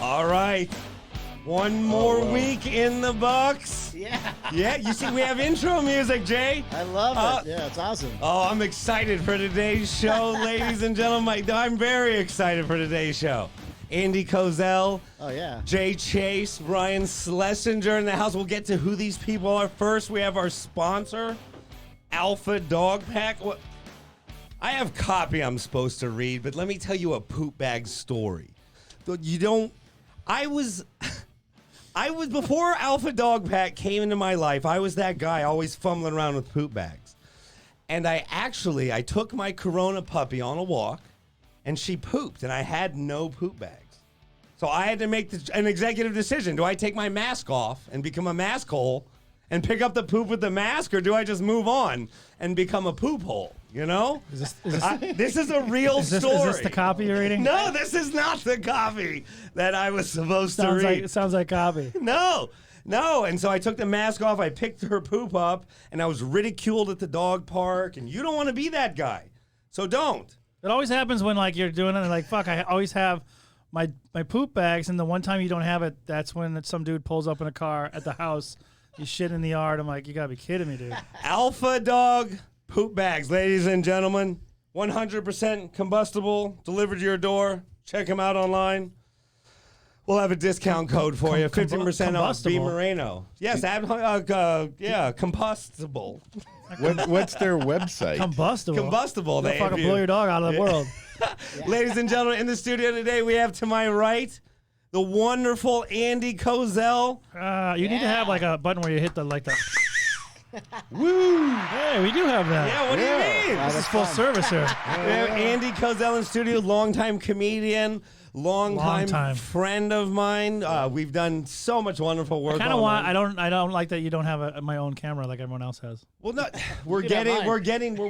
All right. One more week in the books. Yeah. Yeah, you see, we have intro music, Jay. I love it. Yeah, it's awesome. Oh, I'm excited for today's show, ladies and gentlemen. I'm very excited for today's show. Andy Kozel. Oh, yeah. Jay Chase, Brian Schlesinger in the house. We'll get to who these people are. First, we have our sponsor, Alpha Dog Pack. I have copy I'm supposed to read, but let me tell you a poop bag story. I was before Alpha Dog Pack came into my life, I was that guy always fumbling around with poop bags. And I took my Corona puppy on a walk, and she pooped, and I had no poop bags. So I had to make an executive decision. Do I take my mask off and become a mask hole and pick up the poop with the mask, or do I just move on and become a poop hole? You know? This is a real story. Is this the copy you're reading? No, this is not the copy that I was supposed to read. It sounds like copy. No. And so I took the mask off, I picked her poop up, and I was ridiculed at the dog park, and you don't want to be that guy. So don't. It always happens when you're doing it and I always have my poop bags, and the one time you don't have it, that's when some dude pulls up in a car at the house. You shit in the yard. I'm like, you gotta be kidding me, dude. Alpha Dog poop bags, ladies and gentlemen. 100% combustible, delivered to your door. Check them out online. We'll have a discount code for you. 15% off. Be Moreno. Yes, combustible. What's their website? Combustible. Combustible. They'll fucking blow your dog out of the world. Ladies and gentlemen, in the studio today, we have to my right the wonderful Andy Kozel. You need to have a button where you hit the Woo! Hey, we do have that. Yeah, what do you mean? This is full service here. We have Andy Kozel in studio, longtime comedian, longtime friend of mine. We've done so much wonderful work. I don't like that you don't have my own camera like everyone else has. Well, no, we're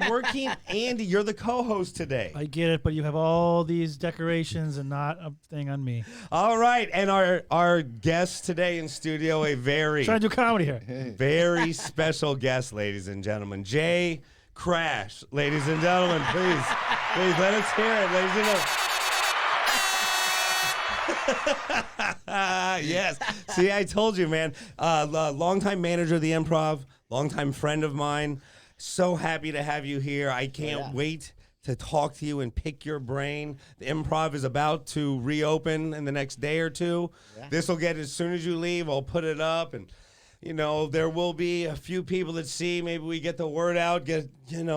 working. Andy, you're the co-host today. I get it, but you have all these decorations and not a thing on me. All right, and our guest today in studio, a very trying to do comedy here, very special guest, ladies and gentlemen, Jay Crash. Ladies and gentlemen, please let us hear it, ladies and gentlemen. Yes. See, I told you, man. Longtime manager of the Improv, longtime friend of mine. So happy to have you here. I can't wait to talk to you and pick your brain. The Improv is about to reopen in the next day or two. Yeah. This will get, as soon as you leave, I'll put it up, and there will be a few people that see. Maybe we get the word out, get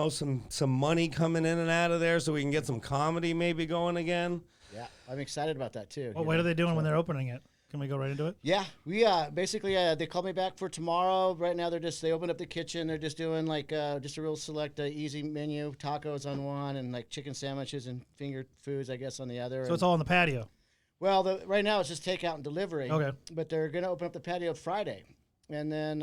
some money coming in and out of there, so we can get some comedy maybe going again. Yeah, I'm excited about that too. What are they doing when they're opening it? Can we go right into it? Yeah, we basically they called me back for tomorrow. Right now they opened up the kitchen. They're just doing just a real select easy menu, tacos on one, and chicken sandwiches and finger foods, I guess, on the other. So it's all on the patio. Well, right now it's just takeout and delivery. Okay. But they're going to open up the patio Friday. And then,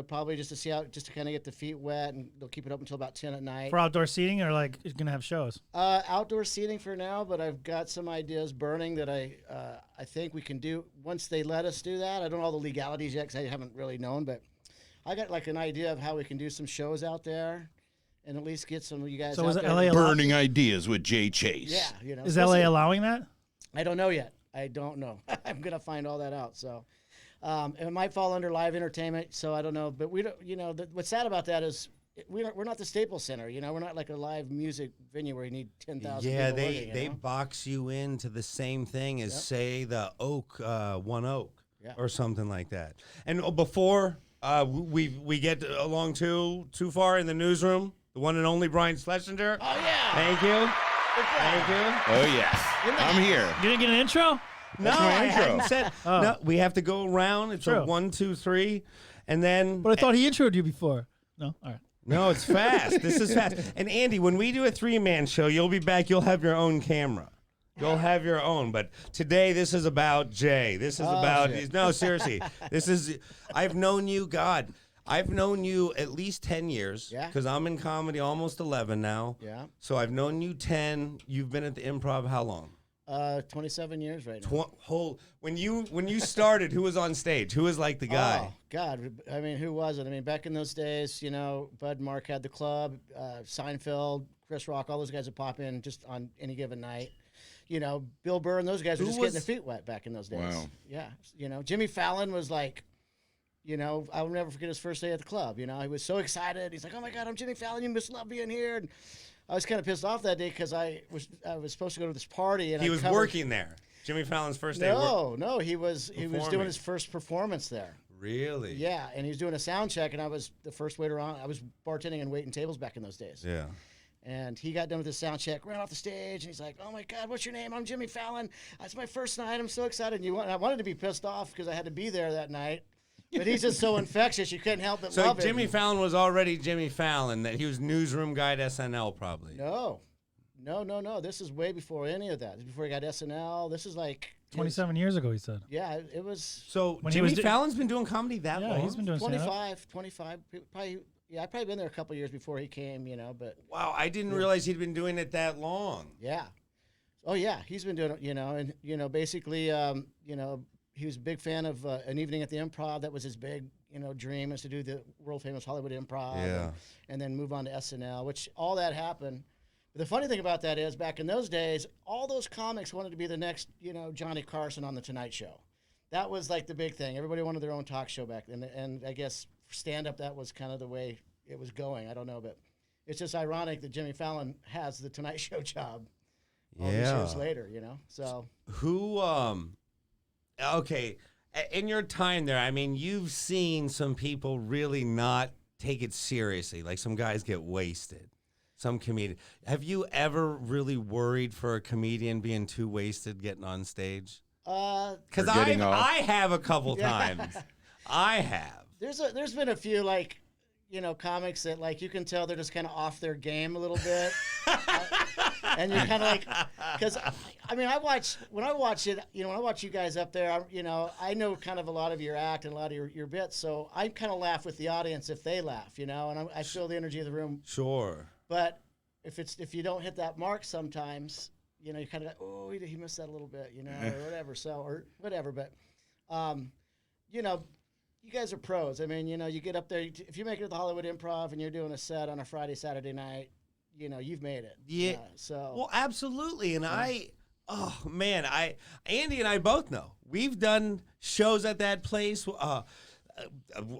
probably just to kind of get the feet wet, and they'll keep it open until about 10 at night. For outdoor seating, or you're going to have shows? Outdoor seating for now, but I've got some ideas burning that I think we can do once they let us do that. I don't know all the legalities yet because I haven't really known, but I got an idea of how we can do some shows out there and at least get some of you guys out there. LA burning ideas with Jay Chase. Yeah. Is LA allowing that? I don't know yet. I don't know. I'm going to find all that out, so... it might fall under live entertainment, so I don't know. But we don't, what's sad about that is we're not the Staples Center. We're not like a live music venue where you need 10,000 Yeah, people they box you into the same thing as say the One Oak or something like that. And before we get along too far in the newsroom, the one and only Brian Schlesinger. Oh yeah, thank you. Oh yes, I'm here. You didn't get an intro? No, I hadn't said. No, we have to go around. It's a 1, 2, 3, and then. But I thought he introed you before. No, all right. No, it's fast. This is fast. And Andy, when we do a 3-man show, you'll be back. You'll have your own camera. You'll have your own. But today, this is about Jay. This is about. Shit. No, seriously. This is. I've known you, God. I've known you at least 10 years. Yeah. Because I'm in comedy almost 11 now. Yeah. So I've known you 10. You've been at the Improv how long? 27 years right now. When you started, who was on stage? Who was the guy? Oh, God. I mean, who was it? I mean, back in those days, Bud and Mark had the club, Seinfeld, Chris Rock, all those guys would pop in just on any given night. Bill Burr and those guys were Who just getting their feet wet back in those days. Wow. Yeah. Jimmy Fallon was like, I'll never forget his first day at the club. He was so excited. He's like, "Oh my God, I'm Jimmy Fallon. You must love being here." And I was kind of pissed off that day because I was supposed to go to this party and he was working there. Jimmy Fallon's first day. No, he was doing Performing. his first performance there. Really? Yeah, and he was doing a sound check, and I was the first waiter on. I was bartending and waiting tables back in those days. Yeah. And he got done with his sound check, ran off the stage, and he's like, "Oh my God, what's your name? I'm Jimmy Fallon. It's my first night. I'm so excited." And I wanted to be pissed off because I had to be there that night. But he's just so infectious, you couldn't help but love So him. Jimmy Fallon was already Jimmy Fallon. That he was newsroom guy at SNL probably. No. This is way before any of that. This is before he got SNL. This is like 27 years ago, he said. Yeah, it was So When he Jimmy was Fallon's been doing comedy that long? Yeah, he's been doing stand-up. 25. Probably. Yeah, I've probably been there a couple years before he came. But Wow, I didn't realize he'd been doing it that long. yeah. Oh yeah, he's been doing it. And basically, he was a big fan of An Evening at the Improv. That was his big, dream, is to do the world famous Hollywood Improv. Yeah. And then move on to SNL, which all that happened. But the funny thing about that is, back in those days, all those comics wanted to be the next, Johnny Carson on The Tonight Show. That was like the big thing. Everybody wanted their own talk show back then. And I guess for stand-up, that was kind of the way it was going. I don't know, but it's just ironic that Jimmy Fallon has the Tonight Show job all these years later, So Who, okay, in your time there, I mean, you've seen some people really not take it seriously. Like some guys get wasted. Some comedian. Have you ever really worried for a comedian being too wasted getting on stage? Because I have a couple times. I have. there's been a few comics that you can tell they're just kind of off their game a little bit. And you're kind of like, because when I watch it, when I watch you guys up there, I know kind of a lot of your act and a lot of your bits, so I kind of laugh with the audience if they laugh, and I feel the energy of the room. Sure. But if you don't hit that mark sometimes, you kind of like, oh, he missed that a little bit, or whatever. Or whatever. But, you guys are pros. I mean, you get up there. If you make it to the Hollywood Improv and you're doing a set on a Friday, Saturday night, you've made it. Yeah. Well, absolutely. And Andy and I both know we've done shows at that place,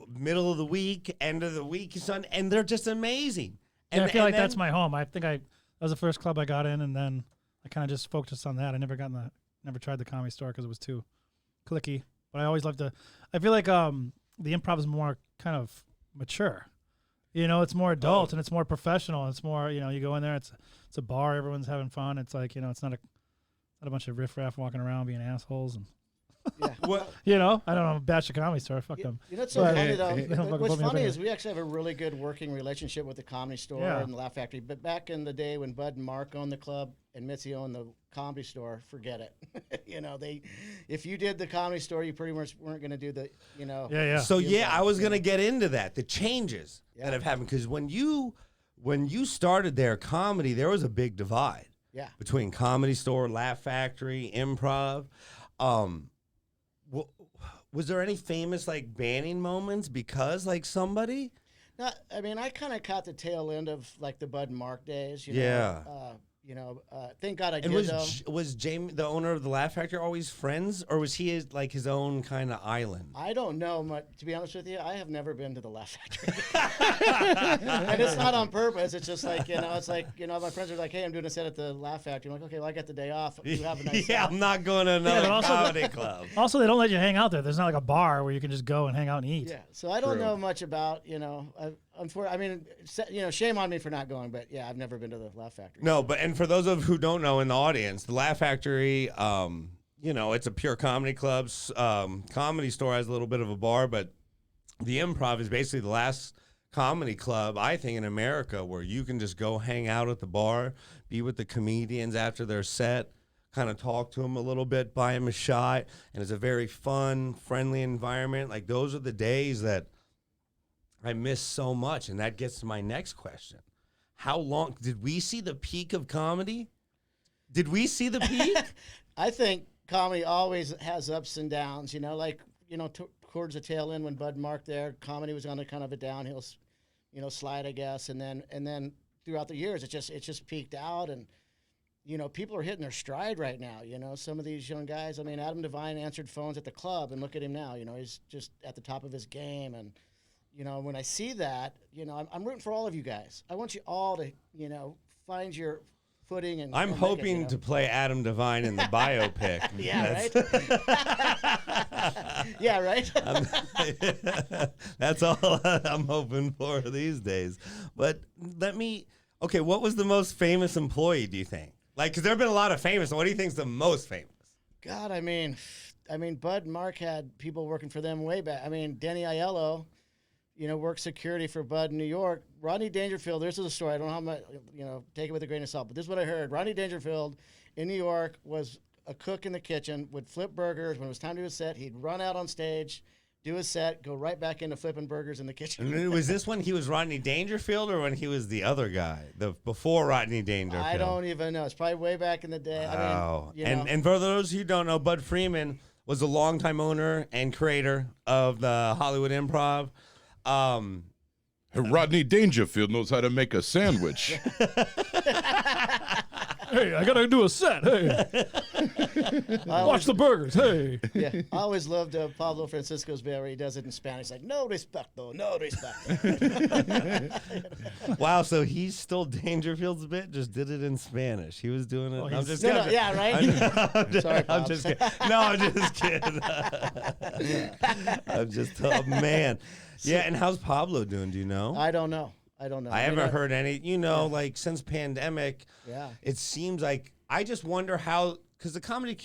middle of the week, end of the week, and they're just amazing. Yeah, I feel like that's my home. I think that was the first club I got in, and then I kind of just focused on that. I never tried the Comedy Store because it was too cliquey. But I always loved I feel like the improv is more kind of mature. It's more adult and it's more professional. It's more, you go in there, it's a bar, everyone's having fun. It's like, it's not a bunch of riffraff walking around being assholes and. Yeah. I don't know, bash the Comedy Store. Fuck them. It's so funny though. What's funny is we actually have a really good working relationship with the Comedy Store and the Laugh Factory. But back in the day when Bud and Mark owned the club and Mitzi owned the Comedy Store, forget it. If you did the Comedy Store, you pretty much weren't going to do the, Yeah. So I was going to get into that, the changes that have happened, because when you started there, comedy, there was a big divide. Yeah. Between Comedy Store, Laugh Factory, Improv. Was there any famous banning moments because somebody? No, I kind of caught the tail end of the Bud and Mark days. Thank God I did. Was Jamie, the owner of the Laugh Factory, always friends, or was he his own kind of island? I don't know much. To be honest with you, I have never been to the Laugh Factory, and it's not on purpose. It's just it's my friends are like, "Hey, I'm doing a set at the Laugh Factory." I'm like, "Okay, well, I got the day off. You have a nice set." I'm not going to another comedy club. Also, they don't let you hang out there. There's not a bar where you can just go and hang out and eat. Yeah, so I don't know much about shame on me for not going, but yeah, I've never been to the Laugh Factory. No, and for those of who don't know in the audience, the Laugh Factory, it's a pure comedy club. Comedy Store has a little bit of a bar, but the Improv is basically the last comedy club, I think, in America where you can just go hang out at the bar, be with the comedians after their set, kind of talk to them a little bit, buy them a shot, and it's a very fun, friendly environment. Those are the days that I miss so much, and that gets to my next question. How long did we see the peak of comedy? Did we see the peak? I think comedy always has ups and downs. Towards the tail end when Bud and Mark there, comedy was on a kind of a downhill, slide, I guess, and then throughout the years, it just peaked out, and you know, people are hitting their stride right now. You know, some of these young guys. I mean, Adam Devine answered phones at the club, and look at him now. You know, he's just at the top of his game. And you know, when I see that, you know, I'm rooting for all of you guys. I want you all to, you know, find your footing. And I'm and hoping make it, you know? to play Adam Devine in the biopic. Yeah, right. Yeah, right. That's all I'm hoping for these days. But okay, what was the most famous employee, do you think? Like, because there have been a lot of famous. What do you think's the most famous? God, I mean, Bud and Mark had people working for them way back. I mean, Denny Aiello, you know, worked security for Bud in New York. Rodney Dangerfield, this is a story. I don't know how much, you know, take it with a grain of salt, but this is what I heard. Rodney Dangerfield in New York was a cook in the kitchen, would flip burgers. When it was time to do a set, he'd run out on stage, do a set, go right back into flipping burgers in the kitchen. And was this when he was Rodney Dangerfield or when he was the other guy, before Rodney Dangerfield? I don't even know. It's probably way back in the day. Wow. I mean, you know. And for those who don't know, Bud Freeman was a longtime owner and creator of the Hollywood Improv. Rodney Dangerfield knows how to make a sandwich. Hey, I gotta do a set. Hey, watch the burgers. Hey. Yeah, I always loved Pablo Francisco's bit where he does it in Spanish, like no respecto, no respecto. Wow, so he's still Dangerfield's bit, just did it in Spanish. He was doing it. Well, I'm just no, kidding. yeah, right. Sorry, I'm Bob. just kidding. No, I'm just kidding. I'm just, oh man. Yeah, and how's Pablo doing? Do you know? I don't know. I haven't heard any, like since pandemic, Yeah. it seems like, I just wonder how, because the comedy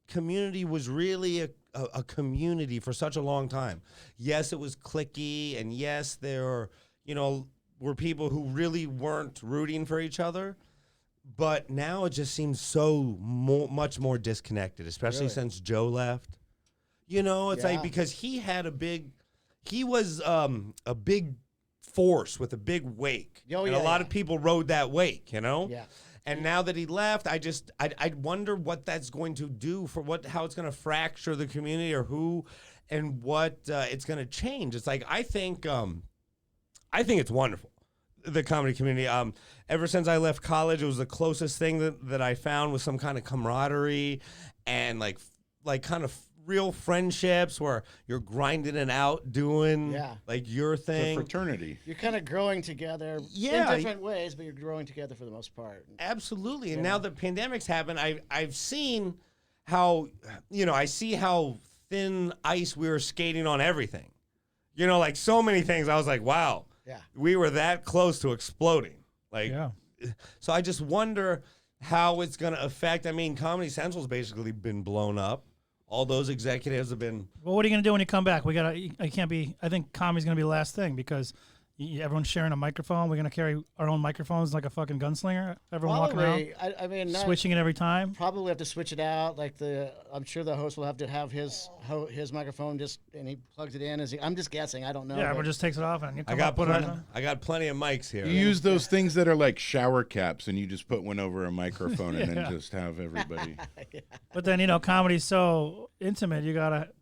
community was really a community for such a long time. Yes, it was cliquey, and yes, there were people who really weren't rooting for each other, but now it just seems so much more disconnected, especially Really? since Joe left. You know, it's like, Yeah. because he was a big force with a big wake. Oh, and yeah, a lot yeah. of people rode that wake, you know? Yeah. And now that he left, I wonder what that's going to do for how it's going to fracture the community, or who and what it's going to change. It's like, I think it's wonderful, the comedy community. Ever since I left college, it was the closest thing that I found with some kind of camaraderie and like kind of real friendships where you're grinding it out, doing like your It's a thing. fraternity. You're kind of growing together Yeah. in different ways, but you're growing together for the most part. Absolutely. And now that pandemics happen, I've seen how, I see how thin ice we were skating on everything. Like so many things. I was like, wow, Yeah. we were that close to exploding. Like, Yeah. so I just wonder how it's going to affect. I mean, Comedy Central's basically been blown up. All those executives have been. Well, what are you gonna do when you come back? I think comedy's gonna be the last thing because everyone's sharing a microphone. We're gonna carry our own microphones like a fucking gunslinger. Everyone walking around, Probably. I mean, switching it every time. Probably have to switch it out. Like I'm sure the host will have to have his microphone and he plugs it in. I'm just guessing. I don't know. Yeah, but- everyone just takes it off and you come I got up, put it on. I got plenty of mics here. You use those things that are like shower caps, and you just put one over a microphone, and then just have everybody. But then comedy's so intimate.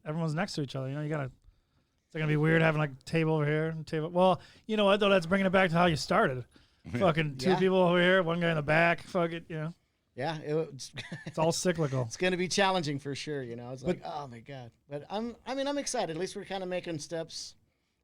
Everyone's next to each other. It's gonna be weird having like table over here and table. Well, you know what though? That's bringing it back to how you started. Fucking two Yeah. people over here, one guy in the back. Fuck it, Yeah, it's all cyclical. it's going to be challenging for sure. It's like, oh my god. But I'm excited. At least we're kind of making steps.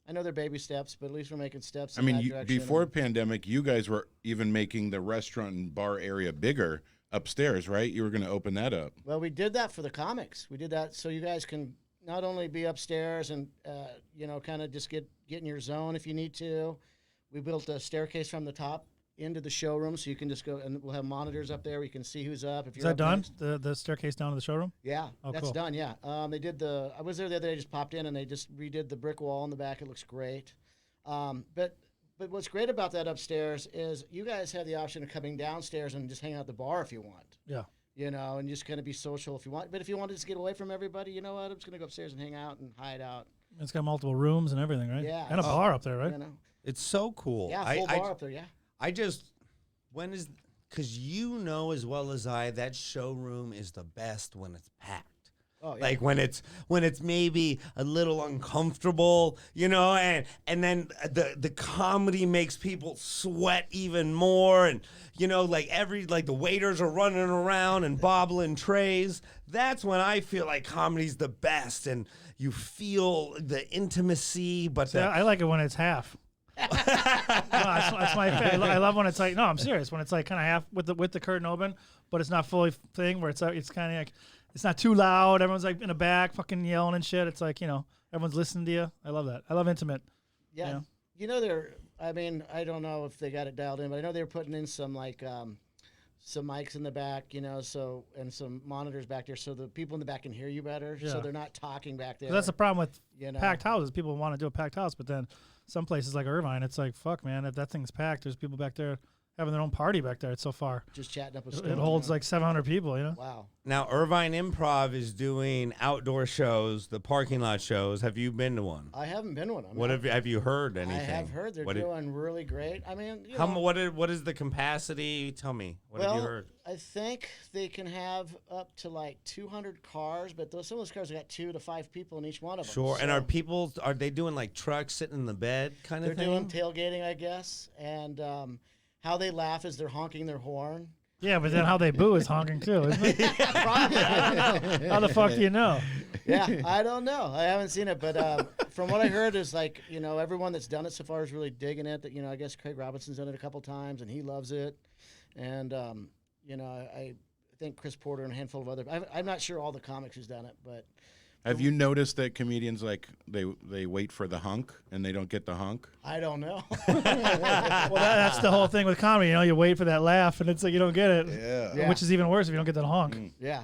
I know they're baby steps, but at least we're making steps. I in mean, that direction. before pandemic, you guys were even making the restaurant and bar area bigger upstairs, right? You were going to open that up. Well, we did that for the comics. We did that so you guys can not only be upstairs and kind of just get in your zone if you need to. We built a staircase from the top into the showroom, so you can just go, and we'll have monitors up there where you can see who's up. If Is you're that up done? next. The staircase down to the showroom? Yeah, Oh, that's cool. done. Yeah, they did I was there the other day. Just popped in and they just redid the brick wall in the back. It looks great. But what's great about that upstairs is you guys have the option of coming downstairs and just hanging out at the bar if you want. Yeah. And just kind of be social if you want. But if you want to just get away from everybody, you know what? I'm just gonna go upstairs and hang out and hide out. It's got multiple rooms and everything, right? Yeah. And a bar up there, right? It's so cool. Yeah, full bar up there. Yeah. Because as well as I, that showroom is the best when it's packed. Oh, yeah. Like when it's maybe a little uncomfortable, and then the comedy makes people sweat even more, and like the waiters are running around and bobbling trays. That's when I feel like comedy's the best, and you feel the intimacy. But Yeah, I like it when it's half. No, that's my favorite. I love when it's like, no, I'm serious. When it's like kind of half with the curtain open, but it's not fully thing, where it's kind of like, it's not too loud. Everyone's like in the back fucking yelling and shit. It's like, everyone's listening to you. I love that. I love intimate. Yeah. I don't know if they got it dialed in, but I know they were putting in some like some mics in the back, so, and some monitors back there so the people in the back can hear you better. Yeah. So they're not talking back there. That's the problem with packed know. houses. People want to do a packed house, but then some places like Irvine, it's like, fuck, man, if that thing's packed, there's people back there having their own party back there. It's so far. Just chatting up a It holds like 700 people, Wow. now Irvine Improv is doing outdoor shows, the parking lot shows. Have you been to one? I haven't been one. What have you heard anything? I have heard they're doing really great. I mean, what is the capacity? Tell me. What have you heard? I think they can have up to like 200 cars, but some of those cars have got 2 to 5 people in each one of them. Sure. So And are they doing like trucks sitting in the bed kind of they're thing? doing tailgating, I guess, and how they laugh is they're honking their horn. Yeah, but then how they boo is honking too, isn't it? Probably. I don't know. How the fuck do you know? Yeah, I don't know. I haven't seen it, but from what I heard is like, everyone that's done it so far is really digging it. That, I guess Craig Robinson's done it a couple times and he loves it. And, I think Chris Porter and a handful of other, I'm not sure all the comics who's done it, but. Have you noticed that comedians like they wait for the hunk and they don't get the hunk? I don't know. Well, that's the whole thing with comedy. You wait for that laugh, and it's like you don't get it. Yeah. Which is even worse if you don't get that honk. Yeah.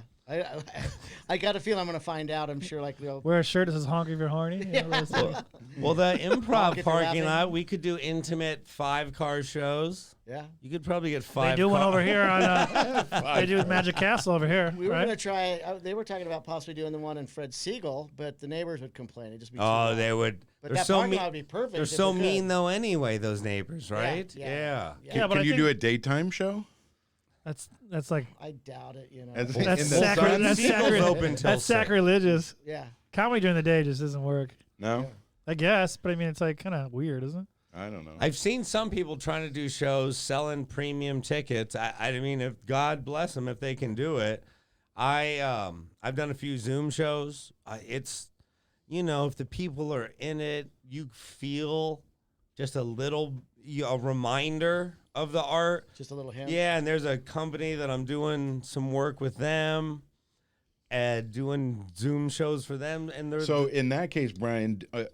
I got a feeling I'm going to find out. I'm sure Wear a shirt that says honk if you're horny. Well, the Honk improv if you're parking laughing. lot, we could do intimate 5-car shows. Yeah. You could probably get 5 They do one car- over here on. They do Magic Castle over here. We were right? going to try, they were talking about possibly doing the one in Fred Siegel, but the neighbors would complain. It'd just be too Oh, loud. they would. But They're that so parking mean. lot would be perfect. They're if so we could. mean though anyway, those neighbors, right? Yeah. Yeah, but Can I you think do a daytime show? That's like I doubt it, As- that's in the sun? That's Siegel's open till That's 6. sacrilegious. Yeah. Comedy during the day just doesn't work. No, I guess, but I mean, it's like kind of weird, isn't it? I don't know. I've seen some people trying to do shows selling premium tickets. I mean, if God bless them if they can do it. I've done a few Zoom shows. It's if the people are in it, you feel just a little a reminder of the art. Just a little hint. Yeah, and there's a company that I'm doing some work with them, and doing Zoom shows for them. And they're So in that case, Brian, are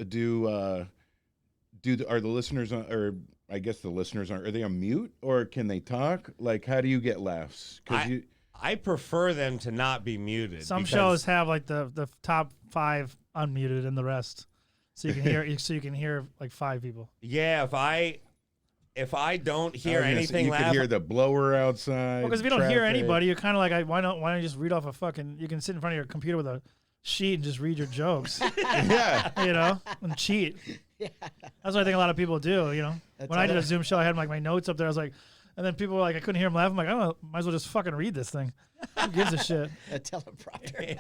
the listeners or I guess the listeners are they on mute or can they talk? Like, how do you get laughs? I prefer them to not be muted. Some because- shows have like the top 5 unmuted and the rest, so you can hear. So you can hear like 5 people. Yeah, if I don't hear anything, you could hear the blower outside. Because if you don't hear traffic. anybody, you're kind of like, why don't you just read off a fucking? You can sit in front of your computer with a sheet and just read your jokes, Yeah. and cheat. That's what I think a lot of people do. That's When I how did a they- Zoom show, I had like my notes up there. I was like, and then people were like, I couldn't hear them laugh. I'm like, I don't know, might as well just fucking read this thing. Who gives a shit? A teleprompter.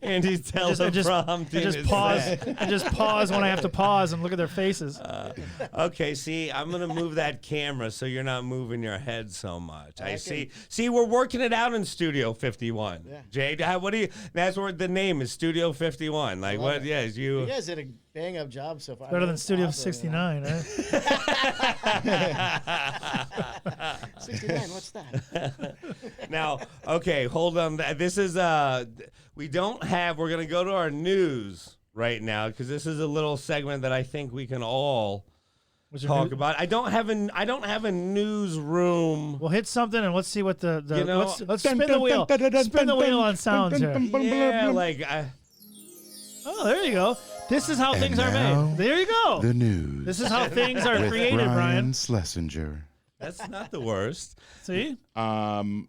Andy's teleprompting. And just is pause that. and just pause when I have to pause and look at their faces. Okay, see, I'm gonna move that camera so you're not moving your head so much. I can- see. See, we're working it out in Studio 51. Yeah. Jay, what do you? That's where the name is Studio 51. Like love what? it. Yes, You you. guys did a bang up job so far. Better than It's Studio awesome, 69, right? 69, what's that? Now, okay, hold on. This is we don't have. We're gonna go to our news right now because this is a little segment that I think we can all What's your talk new- about. I don't have a newsroom. Well, hit something and let's see what the You know- let's spin the wheel. Spin the wheel on sounds here. Yeah, like Oh, there you go. This is how And things are now, made. There you go. The news. This is how things are with created, Brian. Schlesinger. that's not the worst. See? Sad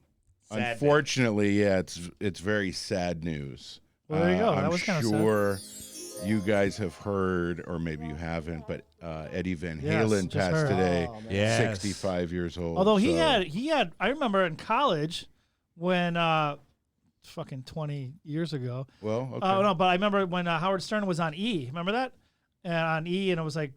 Unfortunately, yeah, it's very sad news. Well, there you go. That I'm was kinda sad. sure you guys have heard, or maybe you haven't, but Eddie Van Yes, Halen just passed heard. today, Oh, man. Yes. 65 years old. Although he so- had, I remember in college when fucking 20 years ago. Well, okay. Oh no, but I remember when Howard Stern was on E. Remember that? And on E, and it was like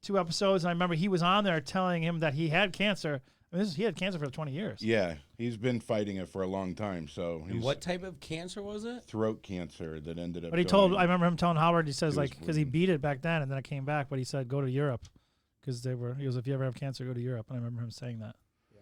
2 episodes. And I remember he was on there telling him that he had cancer. I mean, he had cancer for 20 years. Yeah, he's been fighting it for a long time. So And what type of cancer was it? throat cancer that ended up. But he going- I remember him telling Howard, he says, It was like, because he beat it back then, and then it came back, but he said, go to Europe. Because he goes, if you ever have cancer, go to Europe. And I remember him saying that.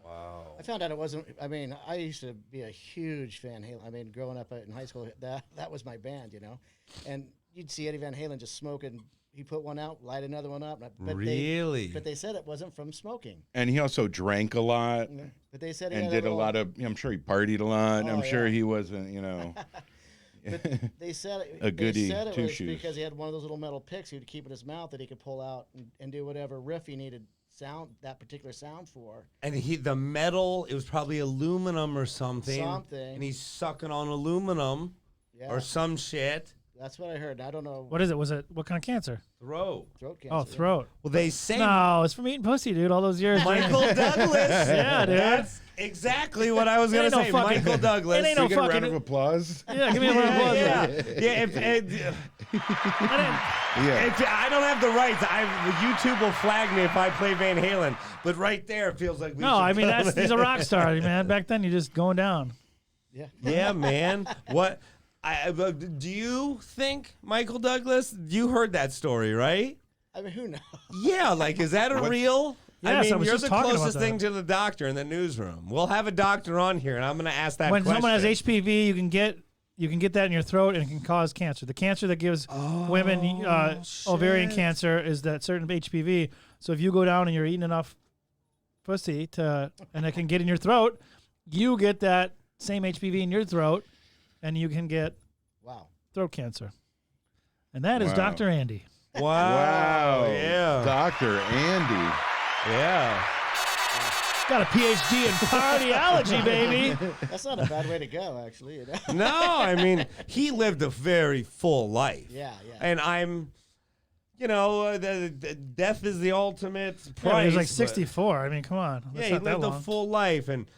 Wow. I found out it wasn't. I mean, I used to be a huge Van Halen. I mean, growing up in high school, that was my band, you know. And you'd see Eddie Van Halen just smoking. He put one out, light another one up. Really? But they said it wasn't from smoking. And he also drank a lot But they said he and had did a little- lot of. I'm sure he partied a lot. Oh, I'm sure yeah. he wasn't. You know. But they said A goodie, they said it two was shoes. because he had one of those little metal picks he would keep in his mouth that he could pull out and do whatever riff he needed that particular sound for. And the metal, it was probably aluminum or something. Something. And he's sucking on aluminum Yeah, or some shit. that's what I heard. I don't know. What is it? What kind of cancer? Throat. Throat cancer. Oh, yeah. throat. Well, they say No, it's from eating pussy, dude, all those years. Michael Douglas. Yeah, dude. That's exactly what I was It going ain't to no say. fucking- Michael Douglas. it ain't Can no we get a round fucking- of applause? Yeah, give me a round of applause. Yeah. Yeah. If I don't have the rights, YouTube will flag me if I play Van Halen. But right there, it feels like we No, should I mean, go. he's a rock star, man. Back then, you're just going down. Yeah. Yeah, man. What? Do you think Michael Douglas? You heard that story, right? I mean, who knows? Yeah, like is that a real? Yes, I I mean, was you're just the talking about closest that. thing to the doctor in the newsroom. We'll have a doctor on here, and I'm going to ask that When question. someone has HPV, you can get that in your throat, and it can cause cancer. The cancer that gives women ovarian cancer is that certain HPV. So if you go down and you're eating enough pussy and it can get in your throat, you get that same HPV in your throat, and you can get Wow. throat cancer. And that is Wow. Dr. Andy. Wow. Yeah. Dr. Andy. Yeah. Got a PhD in cardiology, baby. That's not a bad way to go, actually. You know? No, I mean, he lived a very full life. Yeah, yeah. And I'm, the death is the ultimate price. Yeah, he was like but- 64. I mean, come on. Yeah, That's he not that lived a long. full life. And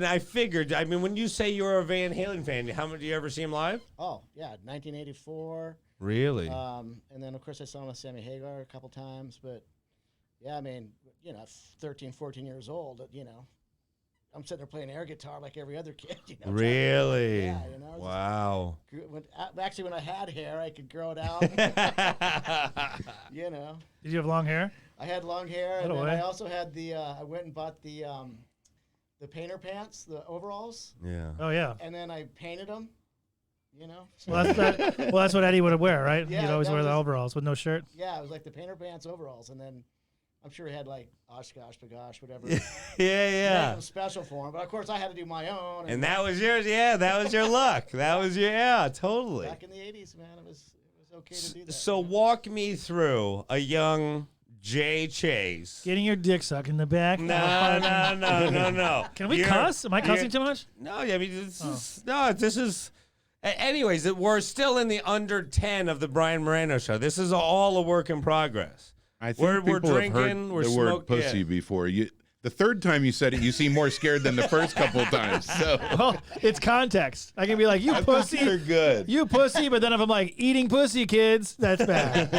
I figured, I mean, when you say you're a Van Halen fan, how much do you ever see him live? Oh, yeah, 1984. Really? And then, of course, I saw him with Sammy Hagar a couple times. But, yeah, I mean, 13, 14 years old, I'm sitting there playing air guitar like every other kid. Really? Yeah, Wow. Actually, when I had hair, I could grow it out. Did you have long hair? I had long hair, and By the then way. I also had I went and bought the painter pants, the overalls, Yeah. Oh, yeah. and then I painted them. Well, that's what Eddie would wear, right? Yeah, He'd always that wear the was- overalls with no shirt. Yeah, it was like the painter pants overalls, and then I'm sure he had like Oshkosh, Bagosh, whatever. Yeah. Something special for him, but of course I had to do my own. And that was yours. Yeah, that was your luck. That was totally. back in the '80s, man, it was okay to do that. So walk me through a young Jay Chase. Getting your dick sucked in the back. No. Can we cuss? Am I cussing too much? No, I mean, this is. Anyways, we're still in the under 10 of the Brian Moreno show. This is all a work in progress. I think We're people drinking, have heard we're the word smoke- pussy yeah. before. The third time you said it, you seem more scared than the first couple times. So Well, it's context. I can be like, you I think pussy. you're good. You pussy, but then if I'm like, eating pussy, kids, that's bad.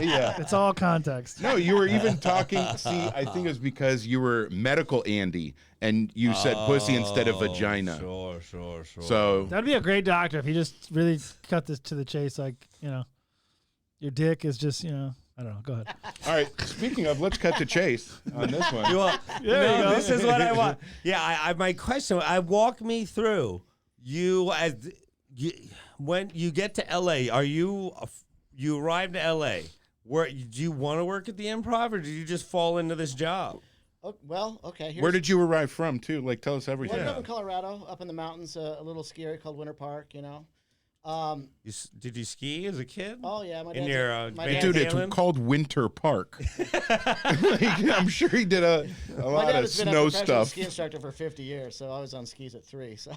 Yeah. It's all context. No, you were even talking. See, I think it was because you were medical Andy, and you said pussy instead of vagina. Sure. So That'd be a great doctor if he just really cut this to the chase. Like, your dick is just, I don't know. Go ahead. all right. Speaking of, let's cut to chase on this one. You want, There you no, go. this is what I want. Yeah, my question. Walk me through. When you get to LA, you arrived to LA? Do you want to work at the Improv, or did you just fall into this job? Oh, well, okay. Where did you arrive from, too? Like, tell us Well, I everything. grew up in Colorado, up in the mountains, a little ski area called Winter Park. Did you ski as a kid? Oh yeah, my In dad's your my Van dad- Dude, it's Halen? called Winter Park. Like, I'm sure he did a My lot dad of has been a snow professional stuff. ski instructor for 50 years, so I was on skis at 3. So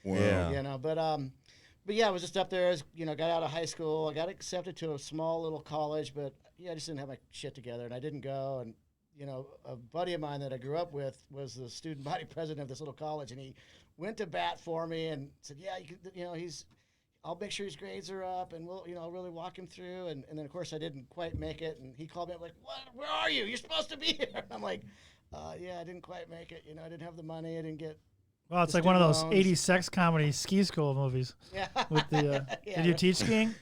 Wow. Yeah. But yeah, I was just up there as got out of high school. I got accepted to a small little college, but I just didn't have my shit together, and I didn't go. And a buddy of mine that I grew up with was the student body president of this little college, and he went to bat for me and said, yeah, I'll make sure his grades are up, and we'll, I'll really walk him through. And then, of course, I didn't quite make it, and he called me up like, what? Where are you? You're supposed to be here. And I'm like, yeah, I didn't quite make it. I didn't have the money. I didn't get. Well, it's like one of those 80s sex comedy ski school movies. Yeah. With the, yeah. Did you teach skiing?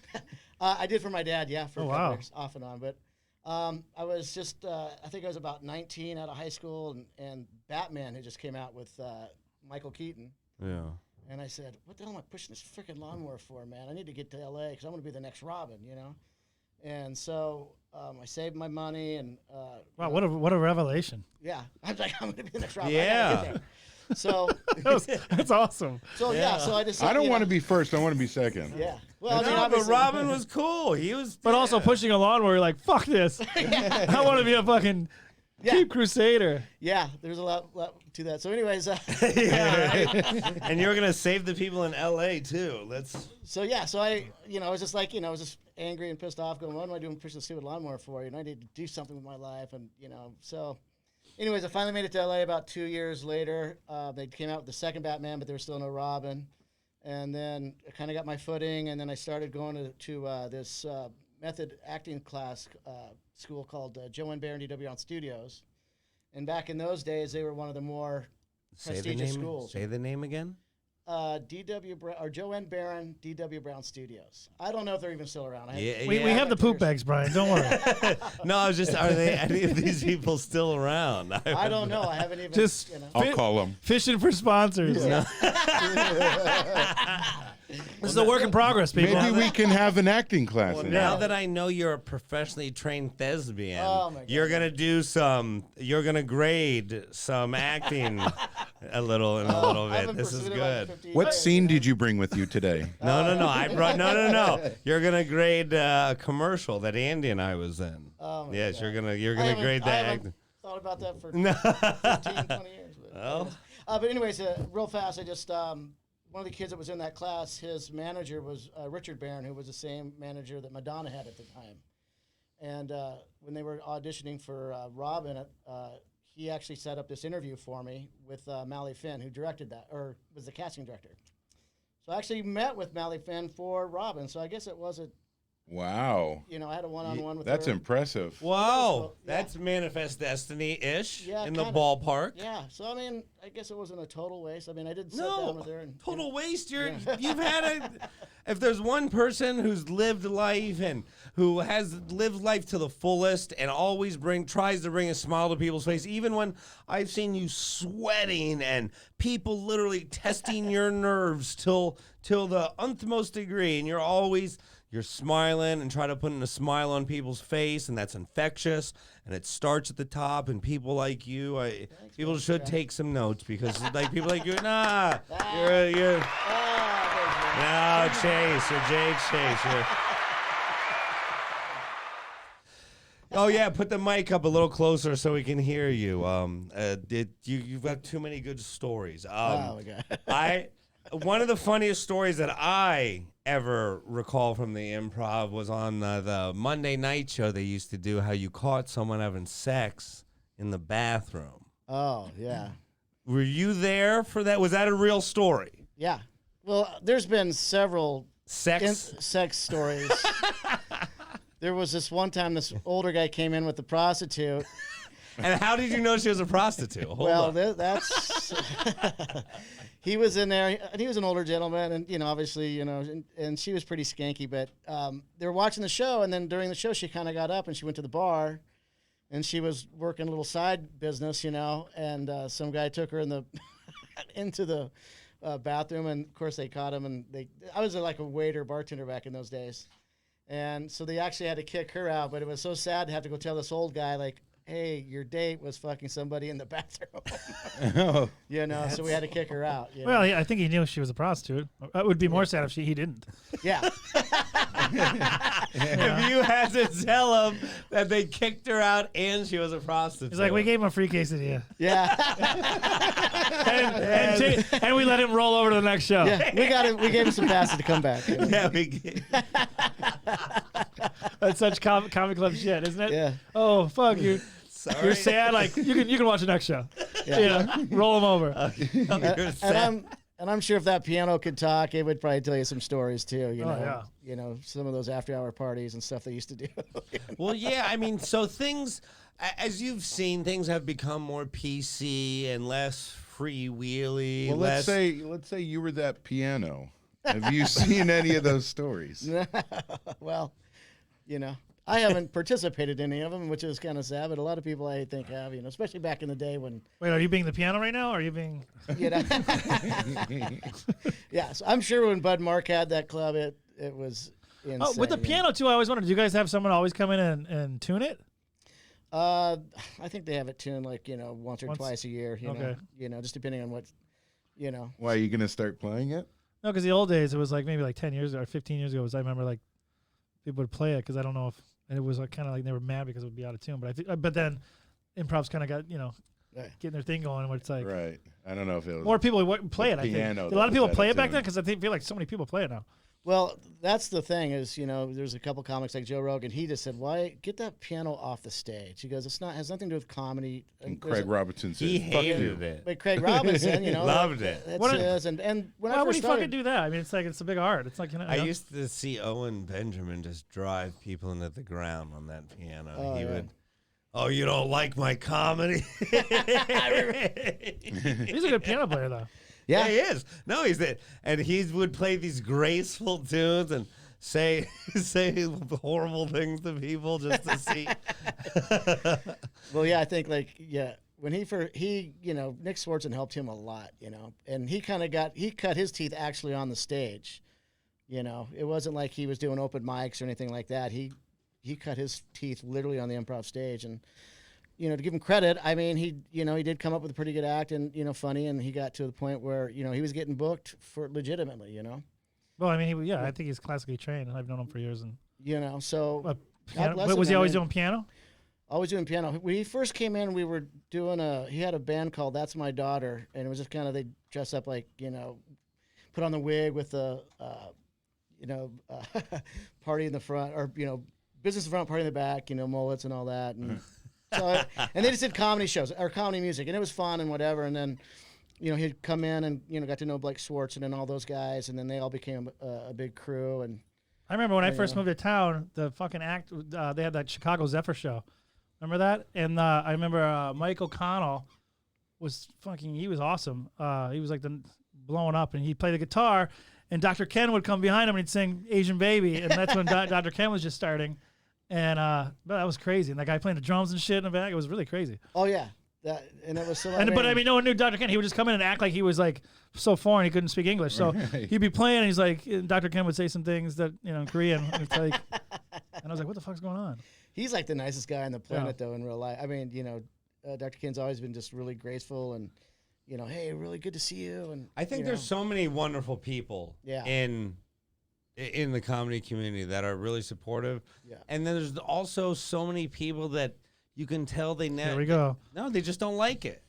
I did for my dad, yeah, for a couple wow. years, off and on. But I was just, I think I was about 19 out of high school, and Batman had just came out with Michael Keaton. Yeah. And I said, what the hell am I pushing this freaking lawnmower for, man? I need to get to L.A. because I'm going to be the next Robin, And so I saved my money and. Wow, what a revelation! Yeah, I was like, I'm going to be the next Robin. Yeah. So that's awesome. So yeah, so I just. I don't want to be first. I want to be second. Yeah. Well, but Robin was cool. He was. But also pushing a lawnmower, you're like, fuck this. I want to be a fucking cheap crusader. Yeah, there's a lot to that. So, anyways. Yeah, right. And you're gonna save the people in L.A. too. So yeah, so I was just like, I was just angry and pissed off, going, what am I doing pushing the stupid lawnmower for? I need to do something with my life, and so. Anyways, I finally made it to LA about 2 years later. They came out with the second Batman, but there was still no Robin. And then I kind of got my footing, and then I started going to this method acting class school called Joe Barron DW Brown Studios. And back in those days, they were one of the more prestigious schools. Say the name again. Joe Barron DW Brown Studios. I don't know if they're even still around. We have the poop bags, Brian. Don't worry. No, I was just, are any of these people still around? I don't know. I haven't even. Just I'll call them. Fishing for sponsors. Yeah. This is a work in progress, people. Maybe we can have an acting class. Well, in now there. that I know you're a professionally trained thespian, Oh my God. you're gonna grade some acting a little bit. This is good. What scene did you bring with you today? No. I brought no. You're gonna grade a commercial that Andy and I was in. Oh my Yes, God. you're gonna grade I that. haven't thought about that for No. 15, 20 years. Oh. But anyways, real fast, I just one of the kids that was in that class, his manager was Richard Barron, who was the same manager that Madonna had at the time. And when they were auditioning for Robin, he actually set up this interview for me with Mally Finn, who directed that, or was the casting director. So I actually met with Mally Finn for Robin. So I guess it was Wow. I had a one-on-one with That's her. impressive. Wow, Yeah. That's Manifest Destiny-ish Yeah, in the kinda. ballpark. Yeah, so I mean, I guess it wasn't a total waste. I mean, I did sit down with her. And, total waste. You've had if there's one person who's lived life and who has lived life to the fullest and always tries to bring a smile to people's face, even when I've seen you sweating and people literally testing your nerves till the utmost degree, and you're smiling and try to put a smile on people's face, and that's infectious, and it starts at the top, and people like you, people should take some notes, because like people like you, nah, you're no, Chase, you're Jake Chase. Oh yeah, put the mic up a little closer so we can hear you. You've got too many good stories. oh my God. One of the funniest stories that I ever recall from the improv was on the Monday night show they used to do, how you caught someone having sex in the bathroom. Oh, yeah. Were you there for that? Was that a real story? Yeah. Well, there's been several Sex? sex stories. There was this one time this older guy came in with the prostitute. And how did you know she was a prostitute? Hold on. That's he was in there, and he was an older gentleman, and obviously, and she was pretty skanky. But they were watching the show, and then during the show, she kind of got up and she went to the bar, and she was working a little side business, and some guy took her into the bathroom, and of course they caught him, and I was like a waiter, bartender back in those days, and so they actually had to kick her out. But it was so sad to have to go tell this old guy, like, hey, your date was fucking somebody in the bathroom. So we had to kick her out. Well, I think he knew she was a prostitute. It would be more sad if he didn't. Yeah. If you had to tell him that they kicked her out and she was a prostitute. He's like, we gave him a free quesadilla. Yeah. and we let him roll over to the next show. Yeah, we gave him some passes to come back. Yeah, we That's such comic club shit, isn't it? Yeah. Oh, fuck you. Sorry. You're sad. Like you can watch the next show. Yeah. Roll them over. You're sad. And I'm sure if that piano could talk, it would probably tell you some stories too. Yeah. Some of those after-hour parties and stuff they used to do. Well, yeah, I mean, so things, as you've seen, things have become more PC and less freewheely. Well, let's say you were that piano. Have you seen any of those stories? Well, I haven't participated in any of them, which is kind of sad. But a lot of people I think have, especially back in the day when. Wait, are you being the piano right now? Or are you being? Yeah, so I'm sure when Bud Mark had that club, it was insane. Oh, with the piano too. I always wondered, do you guys have someone always come in and tune it? I think they have it tuned like once or twice a year. Okay. Just depending on what. Why are you gonna start playing it? No, because the old days it was like maybe like 10 years ago or 15 years ago. I remember like people would play it because I don't know if. And it was kind of like they were mad because it would be out of tune. But then improv's kind of got, getting their thing going. Where it's like. Right. I don't know if it was. More people would play it, I think. Piano Did a lot of people that play was it back in. then? Because I feel like so many people play it now. Well, that's the thing is, there's a couple comics like Joe Rogan. He just said, "Why get that piano off the stage?" He goes, has nothing to do with comedy. And Craig Robinson said, He "Fuck you." hated it. But Craig Robinson, Loved it. That's What his. And when Why I would first he started, fucking do that? I mean, it's a big art. It's like I used to see Owen Benjamin just drive people into the ground on that piano. Oh, He yeah. would, oh, you don't like my comedy? He's a good piano player though. Yeah, he is. No, he's it, and he would play these graceful tunes and say horrible things to people just to see. Well, yeah, I think when Nick Swartzen helped him a lot, and he cut his teeth actually on the stage. It wasn't like he was doing open mics or anything like that. He cut his teeth literally on the improv stage, and to give him credit, I mean, he did come up with a pretty good act and funny, and he got to the point where he was getting booked for legitimately. Well, I mean, I think he's classically trained, and I've known him for years. And So piano, bless but him, was he I always mean- doing piano? always doing piano. When he first came in, we were doing he had a band called That's My Daughter, and it was just kind of, they dress up like, put on the wig with the, party in the front, or, business in front, party in the back, mullets and all that. And so, and they just did comedy shows or comedy music, and it was fun and whatever. And then, he'd come in and, got to know Blake Swartzen and all those guys, and then they all became a big crew. And I remember when I first moved to town, the fucking act, they had that Chicago Zephyr show. Remember that? And I remember Mike O'Connell was he was awesome. He was like blowing up, and he'd play the guitar, and Dr. Ken would come behind him and he'd sing Asian Baby, and that's when Dr. Ken was just starting. And that was crazy. And that guy playing the drums and shit in the back, it was really crazy. oh yeah, and it was so. But I mean, no one knew Dr. Ken. He would just come in and act like he was like so foreign he couldn't speak English. So Right. he'd be playing, and he's like, Dr. Ken would say some things that in Korean. And it's like, and I was like, what the fuck's going on? He's like the nicest guy on the planet, though, in real life. I mean, Dr. Ken's always been just really graceful and, hey, really good to see you. And I think there's so many wonderful people Yeah. in the comedy community that are really supportive. Yeah. And then there's also so many people that you can tell they never. Here we go. No, they just don't like it.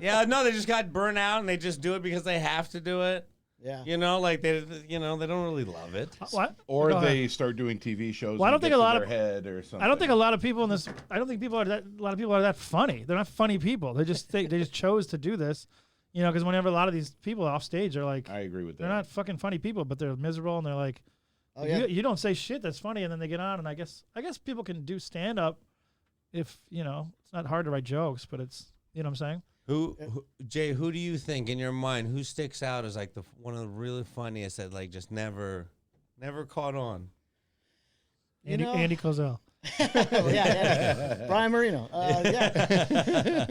Yeah, no, they just got burnt out and they just do it because they have to do it. Yeah. They don't really love it. What? Or Go ahead. they start doing TV shows. Well, I and don't it think gets a lot in of- their head or something. I don't think a lot of people in this. I don't think a lot of people are that funny. They're not funny people. They just they just chose to do this, because whenever a lot of these people off stage are like, I agree with that. they're not fucking funny people, but they're miserable and they're like, Oh, yeah. you don't say shit that's funny, and then they get on, and I guess people can do stand up if it's not hard to write jokes, but it's what I'm saying. Jay, who do you think in your mind, who sticks out as like one of the really funniest that like just never caught on? Andy Kozel. Yeah. Brian Moreno. Yeah.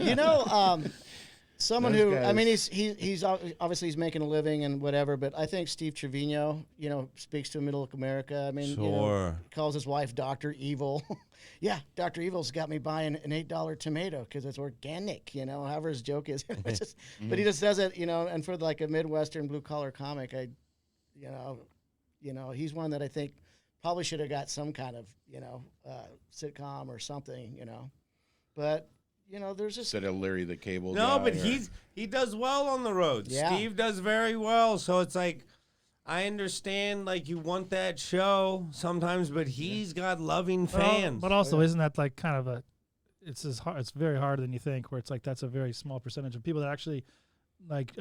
Someone Those who, I guys. mean, he's obviously he's making a living and whatever, but I think Steve Trevino, speaks to middle America. I mean, Sure. calls his wife Dr. Evil. Yeah, Dr. Evil's got me buying an $8 tomato because it's organic, however his joke is. It's just, But he just does it, and for like a Midwestern blue collar comic, he's one that I think probably should have got some kind of, sitcom or something, But, there's just Instead of Larry the Cable No, Guy but or- he does well on the road. Yeah. Steve does very well. So it's like, I understand, like, you want that show sometimes, but he's got loving fans. But also, isn't that like kind of it's very hard than you think. Where it's like that's a very small percentage of people that actually like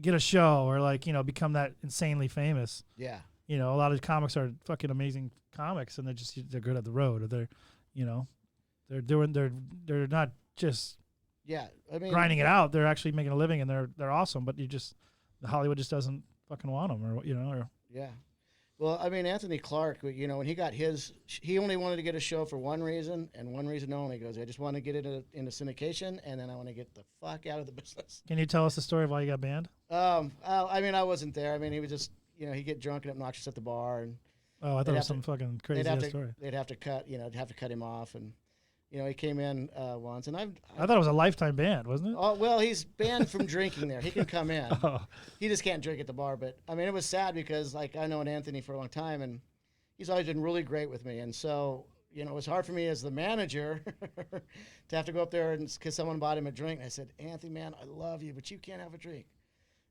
get a show or like become that insanely famous. Yeah. A lot of comics are fucking amazing comics, and they're good at the road, or they're not just I mean, grinding it out. They're actually making a living, and they're awesome. But Hollywood just doesn't fucking want them, or. Yeah. Well, I mean, Anthony Clark, when he got he only wanted to get a show for one reason and one reason only. He goes, I just want to get it into syndication, and then I want to get the fuck out of the business. Can you tell us the story of why you got banned? I mean, I wasn't there. I mean, he was just, he'd get drunk and obnoxious at the bar, and oh, I thought it was some fucking crazy story. They'd have to cut, have to cut him off, and he came in once, and I thought it was a lifetime ban, wasn't it? Oh well, he's banned from drinking there. He can come in. Oh. He just can't drink at the bar. But I mean, it was sad because like I known Anthony for a long time, and he's always been really great with me. And so it was hard for me as the manager to have to go up there and because someone bought him a drink. And I said, Anthony, man, I love you, but you can't have a drink.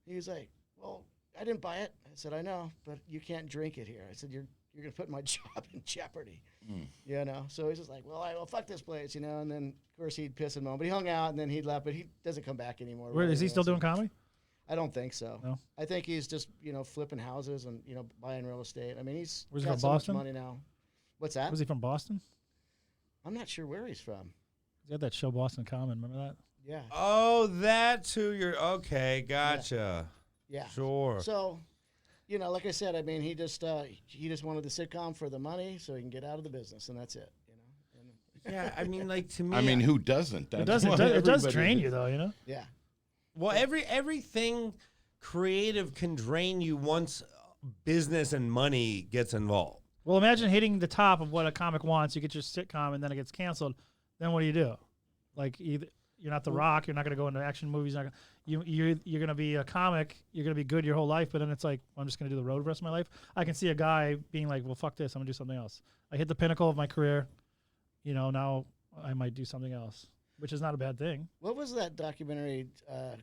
He was like, well, I didn't buy it. I said, I know, but you can't drink it here. I said, you're going to put my job in jeopardy, So he's just like, well, fuck this place, And then, of course, he'd piss him off. But he hung out, and then he'd left. But he doesn't come back anymore. Where, is he still doing comedy? I don't think so. No? I think he's just, flipping houses and, buying real estate. I mean, he's Where's he got from, so Boston? much money now. What's that? Was he from Boston? I'm not sure where he's from. He had that show Boston Common. Remember that? Yeah. Oh, that's who you're. Okay, gotcha. Yeah. Sure. So, like I said, I mean, he just wanted the sitcom for the money so he can get out of the business, and that's it. And, Yeah, I mean, like to me. I mean, who doesn't? It That's does. what It does everybody drain does. you, though. Yeah. Well, everything creative can drain you once business and money gets involved. Well, imagine hitting the top of what a comic wants. You get your sitcom, and then it gets canceled. Then what do? Like, either you're not The Rock. You're not going to go into action movies. You're going to be a comic. You're going to be good your whole life. But then it's like, I'm just going to do the road the rest of my life. I can see a guy being like, well, fuck this. I'm going to do something else. I hit the pinnacle of my career. Now I might do something else, which is not a bad thing. What was that documentary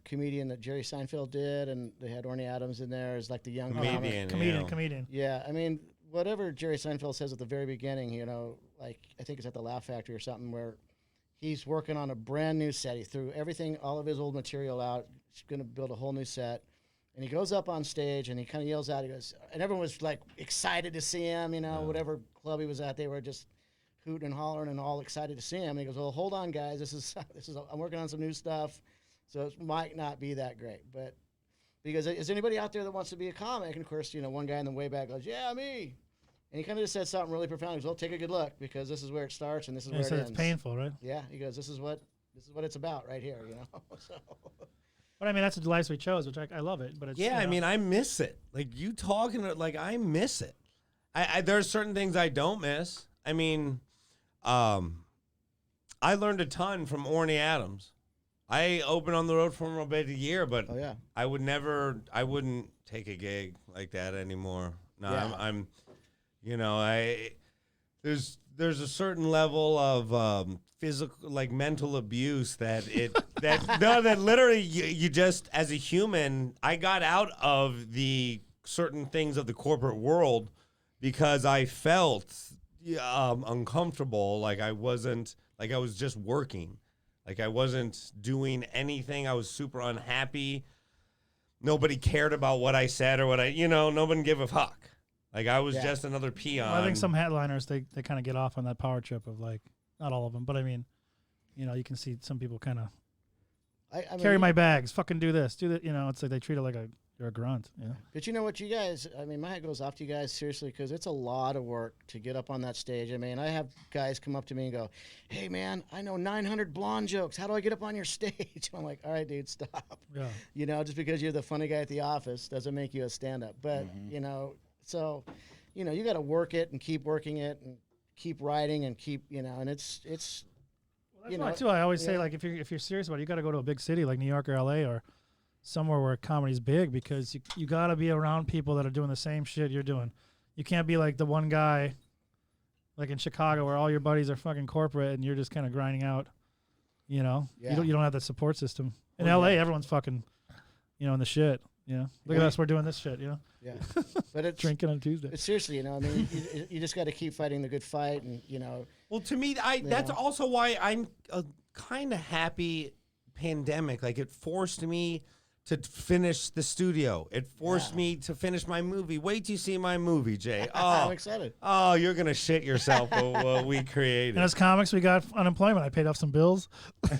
comedian that Jerry Seinfeld did, and they had Orny Adams in there as like the young comic? Comedian. Yeah, I mean, whatever Jerry Seinfeld says at the very beginning, like I think it's at the Laugh Factory or something, where he's working on a brand new set. He threw all of his old material out. He's going to build a whole new set. And he goes up on stage and he kind of yells out. He goes, and everyone was like excited to see him. Whatever club he was at, they were just hooting and hollering and all excited to see him. And he goes, well, hold on, guys. This is I'm working on some new stuff, so it might not be that great. But because is anybody out there that wants to be a comic? And of course, one guy in the way back goes, yeah, me. And he kind of just said something really profound. He goes, well, take a good look because this is where it starts and this is where it ends. It's painful, right? Yeah, he goes, this is what it's about right here, So. But I mean, that's the life we chose, which I love it. But it's, Yeah, I mean, I miss it. Like you talking, like I miss it. There are certain things I don't miss. I mean, I learned a ton from Orny Adams. I opened on the road for him about a year, but Oh, yeah. I wouldn't take a gig like that anymore. No, Yeah. I'm there's a certain level of physical, like mental abuse that literally you just, as a human, I got out of the certain things of the corporate world because I felt uncomfortable, like I was just working, like I wasn't doing anything. I was super unhappy. Nobody cared about what I said or what nobody gave a fuck. Like I was just another peon. Well, I think some headliners they kind of get off on that power trip of like, not all of them, but I mean, you can see some people kind of I mean, carry my bags, fucking do this, do that. It's like they treat it like you're a grunt. But you know what, you guys, I mean, my hat goes off to you guys, seriously, because it's a lot of work to get up on that stage. I mean, I have guys come up to me and go, hey, man, I know 900 blonde jokes. How do I get up on your stage? I'm like, all right, dude, stop. Yeah. Just because you're the funny guy at the office doesn't make you a stand-up. But, so, you got to work it and keep working it and keep writing and keep, and it's That's why, too. I always say, like, if you're serious about it, you got to go to a big city like New York or L.A. or somewhere where comedy's big because you got to be around people that are doing the same shit you're doing. You can't be like the one guy, like in Chicago, where all your buddies are fucking corporate and you're just kind of grinding out. Yeah. You don't have that support system. In L.A., everyone's fucking, in the shit. You know, look at us. We're doing this shit. You know, Yeah, but it's drinking on Tuesday. But seriously, you know, I mean, you just got to keep fighting the good fight, and you know. Well, to me, that's also why I'm kind of happy. Pandemic, like it forced me to finish the studio. It forced me to finish my movie. Wait till you see my movie, Jay. Oh, I'm excited. Oh, you're gonna shit yourself for what we created. And as comics, we got unemployment. I paid off some bills.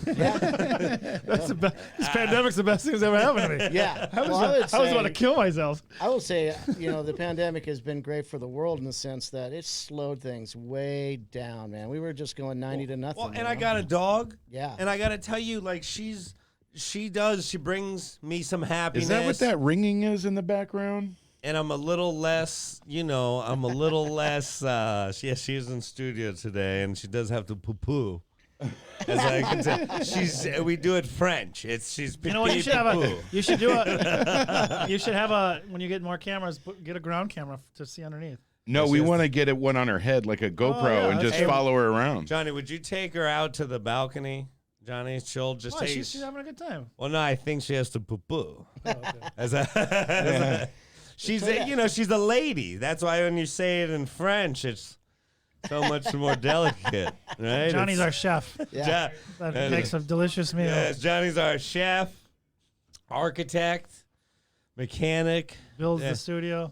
Yeah. That's this pandemic's the best thing that's ever happened to me. Yeah. I was about to kill myself. I will say, you know, the pandemic has been great for the world in the sense that it slowed things way down, man. We were just going 90 to nothing. Well, and I got a dog. Yeah. And I got to tell you, like, she brings me some happiness. Is that what that ringing is in the background? And I'm a little less, you know, she's in studio today, and she does have to poo-poo. As I can tell, we do it French. She's You know what? You should have when you get more cameras, get a ground camera to see underneath. No, we want to get one on her head like a GoPro and just follow her around. Johnny, would you take her out to the balcony? Johnny, she'll just take. She's having a good time. Well, no, I think she has to poo-poo. Oh, okay. She's she's a lady. That's why when you say it in French, it's so much more delicate, right? Johnny's our chef. Yeah. That makes a delicious meal. Yes, Johnny's our chef, architect, mechanic. Builds the studio.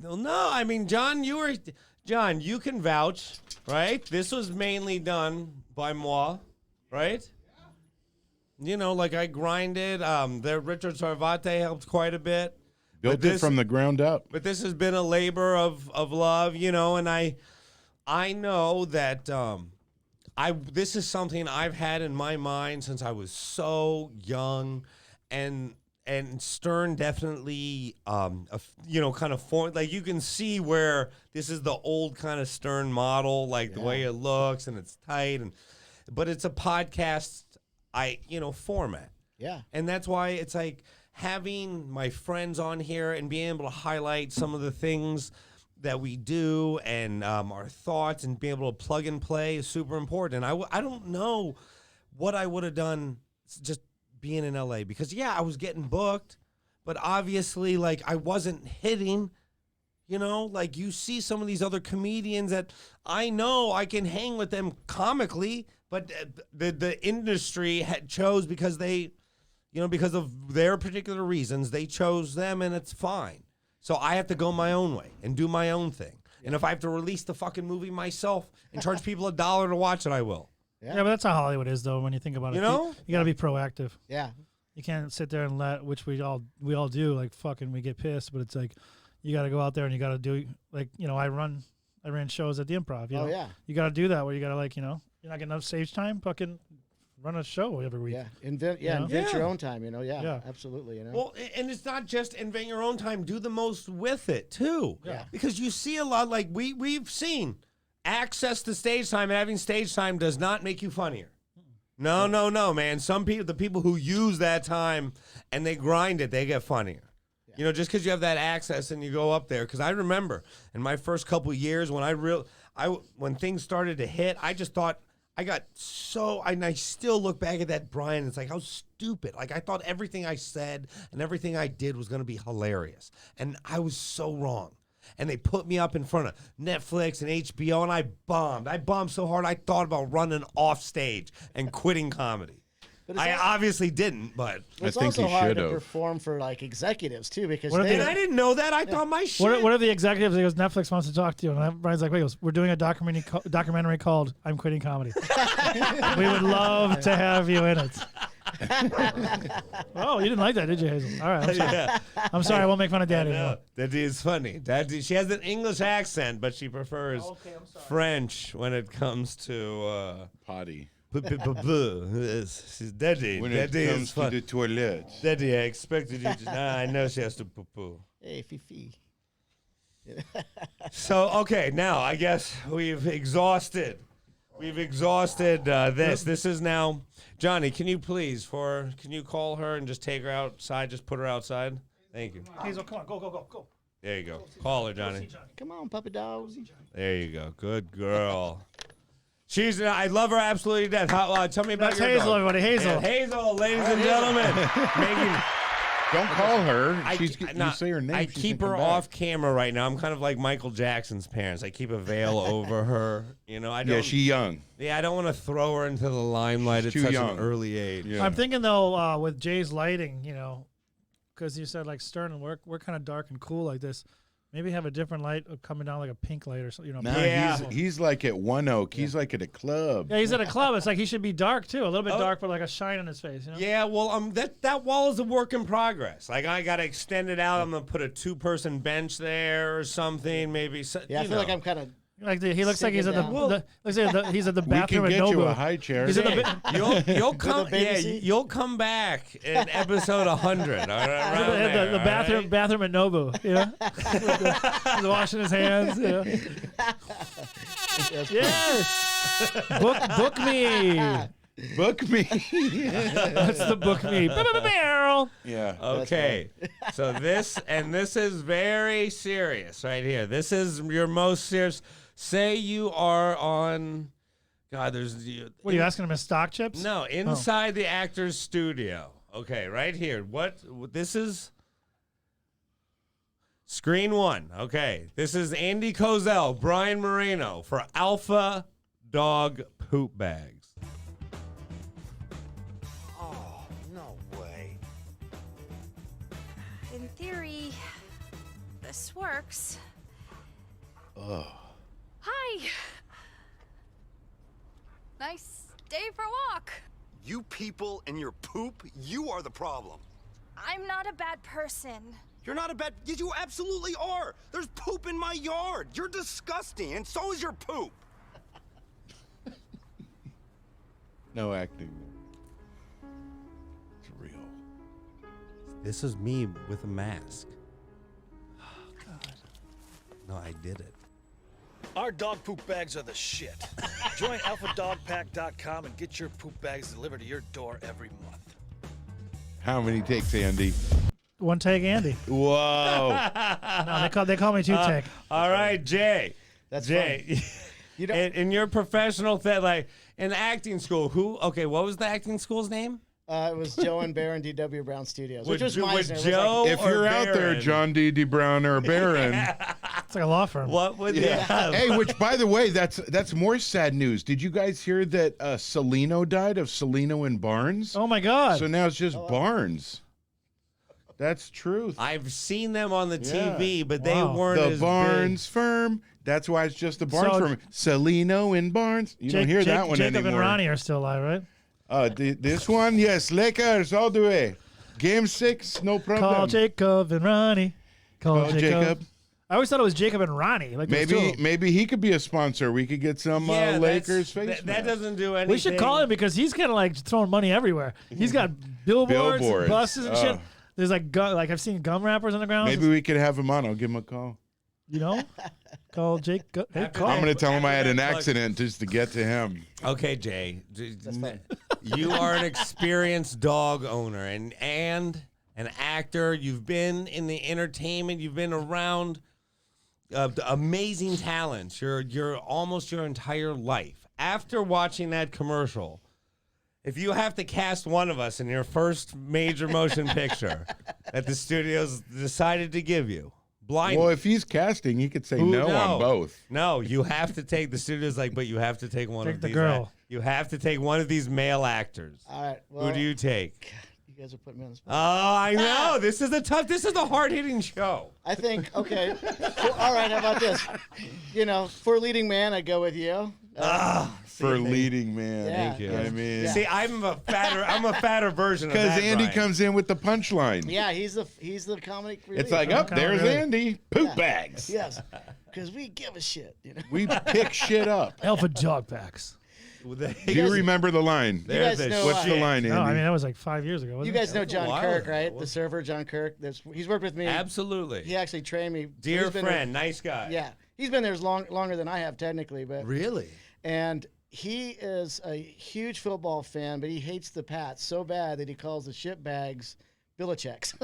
No, I mean, John, you can vouch, right? This was mainly done by moi, right? You know, like I grinded. The Richard Sarvate helped quite a bit. Built it from the ground up. But this has been a labor of love, you know, and I know that this is something I've had in my mind since I was so young, and Stern definitely, kind of formed. Like you can see where this is the old kind of Stern model, like the way it looks and it's tight, but it's a podcast, format. Yeah. And that's why it's like having my friends on here and being able to highlight some of the things that we do and our thoughts and being able to plug and play is super important. And I don't know what I would have done just being in LA because, I was getting booked, but obviously, like, I wasn't hitting, like you see some of these other comedians that I know I can hang with them comically, but the industry chose because because of their particular reasons, they chose them and it's fine. So I have to go my own way and do my own thing. Yeah. And if I have to release the fucking movie myself and charge people $1 to watch it, I will. Yeah, but that's how Hollywood is, though. When you think about it, you got to be proactive. Yeah, you can't sit there and which we all do. Like fucking, we get pissed, but it's like you got to go out there and you got to do like I ran shows at the Improv. You know? You got to do that where you got to you're not getting enough stage time. Fucking run a show every week. Yeah, invent your own time. Yeah, absolutely. Well, and it's not just invent your own time. Do the most with it too. Yeah, because you see a lot. Like we've seen. Access to stage time and having stage time does not make you funnier. No, man. The people who use that time and they grind it, they get funnier. Yeah. Just because you have that access and you go up there. Because I remember in my first couple of years when when things started to hit, I just thought I got and I still look back at that, Brian. It's like how stupid. Like I thought everything I said and everything I did was going to be hilarious, and I was so wrong. And they put me up in front of Netflix and HBO, and I bombed. I bombed so hard I thought about running off stage and quitting comedy. I obviously didn't, but it's also hard to perform for like executives too because I didn't know that. I thought my shit. What are the executives? He goes, Netflix wants to talk to you, and Brian's like, wait, we're doing a documentary called "I'm Quitting Comedy." We would love to have you in it. Oh, you didn't like that, did you, Hazel? All right, I'm sorry. I'm sorry, I won't make fun of Daddy anymore. Daddy is funny. She has an English accent, but she prefers French when it comes to potty. Daddy. When Daddy it comes to the toilet. Daddy, I expected you to. I know she has to poo-poo. Hey, Fifi. So, okay, now I guess we've exhausted this. This is now, Johnny, can you call her and just take her outside? Just put her outside. Thank you. Hazel, come on, go. There you go. Call her, Johnny. Come on, puppy dog. There you go. Good girl. I love her absolutely to death. Tell me about That's your Hazel, dog. everybody. Hazel. And Hazel, ladies and gentlemen. Don't call her. You no, say her name. I she's keep gonna her come back. off camera right now. I'm kind of like Michael Jackson's parents. I keep a veil over her. You know, I don't. Yeah, she's young. Yeah, I don't want to throw her into the limelight at She's such too young. an early age. Yeah. I'm thinking though with Jay's lighting, you know, because you said like Stern and we're kind of dark and cool like this. Maybe have a different light coming down like a pink light or something. You know, Nah, Yeah. he's like at One Oak. He's like at a club. yeah, he's at a club. It's like he should be dark too, a little bit dark, but like a shine on his face. You know? Yeah, well, that wall is a work in progress. Like I got to extend it out. I'm gonna put a 2-person bench there or something. Maybe. Yeah, I feel like I'm kind of. Like he looks like he's at Sitting the looks like he's at the We bathroom can at get you Nobu. a high chair. He's at the You'll come. baby Yeah, seat? you'll come back in episode 100. All right, around the there, all right? bathroom at Nobu. Yeah, he's washing his hands. Yeah. Yes, book me. Book me. That's the book me. Yeah. Okay, so this is very serious right here. This is your most serious. Say you are on. God, there's. What are you asking him? His stock chips? No, inside the actor's studio. Okay, right here. What this is. Screen 1. Okay, this is Andy Kozel, Brian Moreno for Alpha Dog Poop Bags. Oh, no way. In theory, this works. Oh. Hi. Nice day for a walk. You people and your poop, you are the problem. I'm not a bad person. You're not a bad... You absolutely are. There's poop in my yard. You're disgusting, and so is your poop. No acting. It's real. This is me with a mask. Oh, God. No, I did it. Our dog poop bags are the shit. Join alphadogpack.com and get your poop bags delivered to your door every month. How many takes, Andy? One take, Andy. Whoa. No, they call me two take. All right, Jay. That's Jay. You know, in your professional like in acting school, what was the acting school's name? it was Joe and Baron D.W. Brown Studios, which was With Meisner. It was Joe like- If you're or out there, Baron? John D. Brown or Barron. It's like a law firm. What would they have? Hey, which by the way, that's more sad news. Did you guys hear that Celino died of Celino and Barnes? Oh my God. So now it's just Barnes. That's truth. I've seen them on the Yeah. TV, but they Wow. weren't The as Barnes firm. That's why it's just the Barnes So- firm. Celino and Barnes. You don't hear that one Jacob anymore. and Ronnie are still alive, right? This one, yes, Lakers all the way. Game 6, no problem. Call Jacob and Ronnie. Call Call Jacob. Jacob. I always thought it was Jacob and Ronnie. Like there's two of Maybe them. maybe he could be a sponsor. We could get some Yeah, Lakers face that masks. doesn't do anything. We should call him because he's kind of like throwing money everywhere. He's got billboards, Billboards. and buses and shit. Oh. There's like I've seen gum wrappers on the ground. Maybe we could have him on. I'll give him a call. You know, call Jacob. Hey, call. I'm going to tell him I had an Plug. accident just to get to him. Okay, Jay. You are an experienced dog owner and an actor. You've been in the entertainment. You've been around amazing talents. You're almost your entire life. After watching that commercial, if you have to cast one of us in your first major motion picture that the studios decided to give you, blind. Well, if he's casting, he could say no on both. No, you have to take the studios but you have to take one Take of the these. girl. You have to take one of these male actors. All right. Well, Who do you take? You guys are putting me on the spot. Oh, I know. This is a hard-hitting show. I think, okay. Well, all right, how about this? You know, for leading man, I go with you. For leading man. Yeah. Thank you. I mean, See, I'm a fatter version of because that. Andy Brian. comes in with the punchline. Yeah, he's the comedic relief. It's like, Oh, up there's really? Andy. Poop Yeah. bags. Yes, because we give a shit. You know. We pick shit up. Alpha dog packs. Do you remember the line? There's guys the know, What's the shit. line, Andy? No, I mean that was like 5 years ago. You Wasn't guys know That's a John while Kirk, ago. right? The server, John Kirk. He's worked with me. Absolutely. He actually trained me. Dear He's been friend, nice guy. There, yeah, he's been there longer than I have technically, but Really? and he is a huge football fan, but he hates the Pats so bad that he calls the shit bags Belichick's.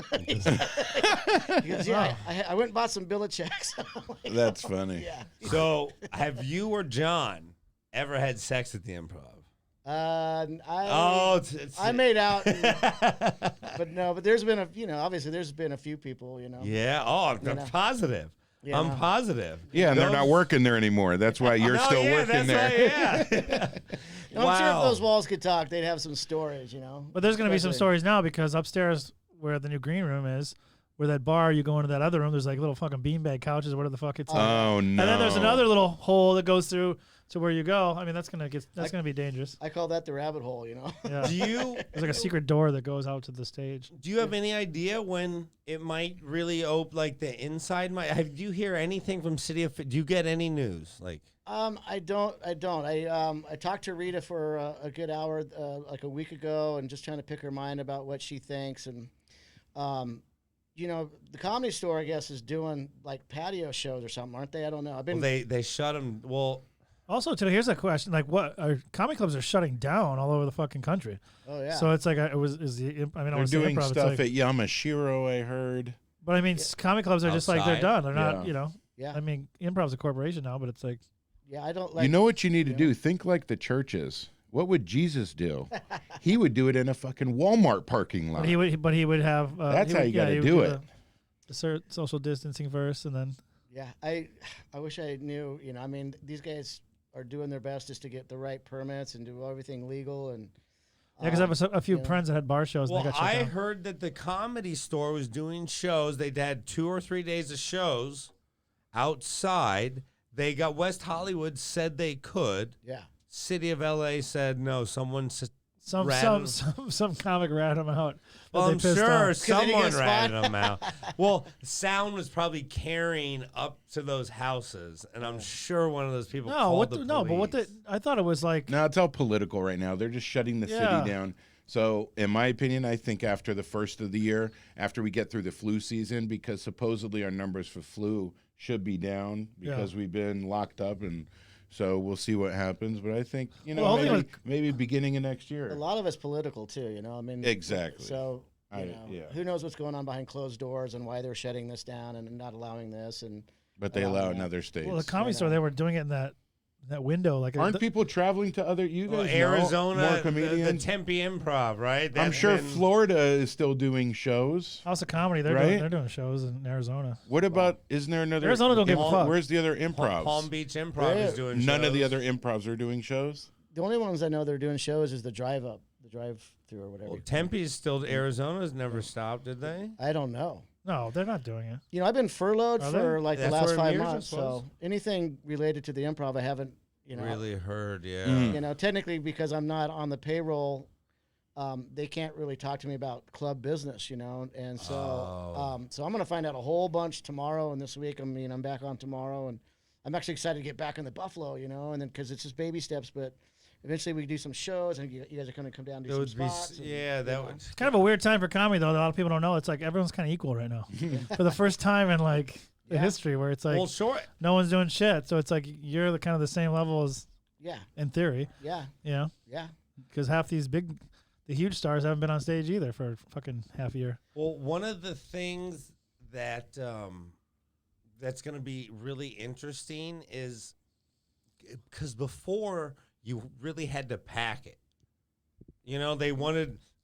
He goes, yeah, I went and bought some Belichick's. That's funny. Yeah. So, have you or John ever had sex at the Improv? I made out, but there's been obviously there's been a few people, Yeah. Oh, I'm positive. Yeah. I'm positive. Yeah, and they're not working there anymore. That's why you're still working there. I'm sure if those walls could talk, they'd have some stories, But there's going to be some Especially- stories now because upstairs where the new green room is, where that bar, you go into that other room, there's like little fucking beanbag couches or whatever the fuck it's like. Oh, no. And then there's another little hole that goes through to where you go. I mean, that's going to be dangerous. I call that the rabbit hole, Yeah. There's like a secret door that goes out to the stage. Do you have any idea when it might really open, like the inside might? Do you hear anything from City of? Do you get any news? Like, I don't. I talked to Rita for a good hour, like a week ago, and just trying to pick her mind about what she thinks. And, the Comedy Store, I guess, is doing like patio shows or something, aren't they? I don't know. they shut them. Well, also, here's a question: like, what comedy clubs are shutting down all over the fucking country? Oh yeah. So it's like I was They're doing improv, stuff at Yamashiro, I heard. But I mean, comedy clubs are just like they're Outside. done. They're not, Yeah. I mean, improv's a corporation now, but it's like Yeah, I don't like. You know what you need to do? Think like the churches. What would Jesus do? He would do it in a fucking Walmart parking lot. but he would have. That's how you got to do it. The social distancing first, and then. Yeah, I wish I knew. I mean, these guys are doing their best just to get the right permits and do everything legal and. Yeah, because I have a few friends that had bar shows. well, and they got shut I down. heard that the Comedy Store was doing shows. They'd had 2 or 3 days of shows outside. They got West Hollywood said they could. Yeah. City of LA said no. Someone Some comic ratted them out. that Well, they I'm pissed sure off. someone ratted them out. Well, sound was probably carrying up to those houses, and I'm sure one of those people called the police. No, but what the? I thought it was like. No, it's all political right now. They're just shutting the Yeah. city down. So, in my opinion, I think after the first of the year, after we get through the flu season, because supposedly our numbers for flu should be down because we've been locked up, and so we'll see what happens. But I think Well, maybe beginning of next A year. lot of it's political too, I mean. Exactly. So yeah. who knows what's going on behind closed doors and why they're shutting this down and not allowing this and. But they allow it in other states. Well, the Comedy Store, they were doing it in that window. Like Aren't people traveling to other? You guys know Arizona, more the comedians. Tempe Improv, right? I'm That's sure been- Florida is still doing shows. House of Comedy? Right? They're doing shows in Arizona. What about? Isn't there another? Arizona don't give a fuck. Where's the other improvs? Palm Beach Improv is doing None of the shows. other improvs are doing shows. The only ones I know they're doing shows is the drive-through or whatever. Well, Tempe's still. Arizona's never stopped, did they? I don't know. No, they're not doing it. I've been furloughed Are for they? like the That's last for 5 years, I months, suppose. so anything related to the improv, I haven't. Really heard, yeah. Mm. Technically because I'm not on the payroll, they can't really talk to me about club business, and so so I'm gonna find out a whole bunch tomorrow and this week. I'm back on tomorrow, and I'm actually excited to get back in the Buffalo, and then because it's just baby steps, but eventually we can do some shows, and you guys are gonna come down and do That some would be, spots. that would. It's kind of a weird time for comedy, though. That a lot of people don't know. It's like everyone's kind of equal right now for the first time in like the history, where it's like Well, sure. no one's doing shit. So it's like you're the kind of the same level as Yeah, in theory, yeah, yeah. Because half the huge stars haven't been on stage either for fucking half a year. Well, one of the things that that's going to be really interesting is because before you really had to pack it.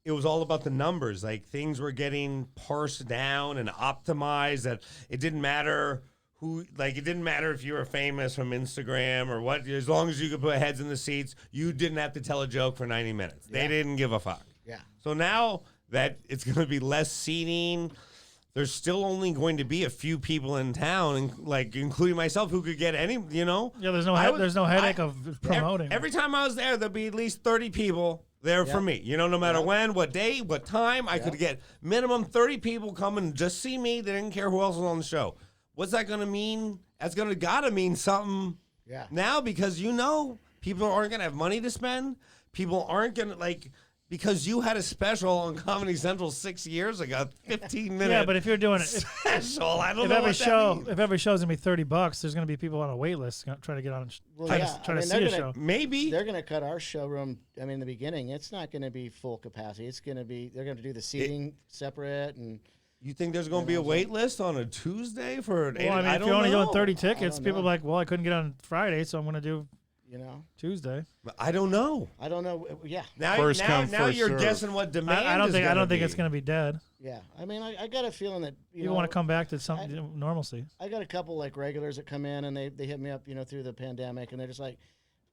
It was all about the numbers. Like things were getting parsed down and optimized that it didn't matter it didn't matter if you were famous from Instagram or what, as long as you could put heads in the seats, you didn't have to tell a joke for 90 minutes. They didn't give a fuck. yeah. So now that it's going to be less seating, there's still only going to be a few people in town, and including myself, who could get any, Yeah, there's no headache of promoting. Every time I was there'll be at least 30 people there for me. No matter when, what day, what time, I could get minimum 30 people come and just see me. They didn't care who else was on the show. What's that going to mean? That's going to gotta mean something now, because people aren't going to have money to spend. People aren't going to because you had a special on Comedy Central 6 years ago, 15 minutes. Yeah, but if you're doing it, special, I don't if know every what show, that means. if every show's gonna be $30, there's gonna be people on a wait list trying to get on, Well, trying yeah, to, trying I to mean, see a they're show. Maybe. They're going to cut our showroom. In the beginning, it's not going to be full capacity. It's going to be. They're going to do the seating separate and. You think there's going to be a wait list on a Tuesday for an Well, I mean, if don't you're only know. doing 30 tickets, don't people are know. like, well, I couldn't get on Friday, so I'm gonna do You know, Tuesday. I don't know. I don't know. Yeah, Now, First now, come, now first you're serve. guessing what demand. I don't think. I don't think be. it's going to be dead. yeah. I mean, I got a feeling that People want to come back to some normalcy. I got a couple like regulars that come in and they hit me up, through the pandemic, and they're just like,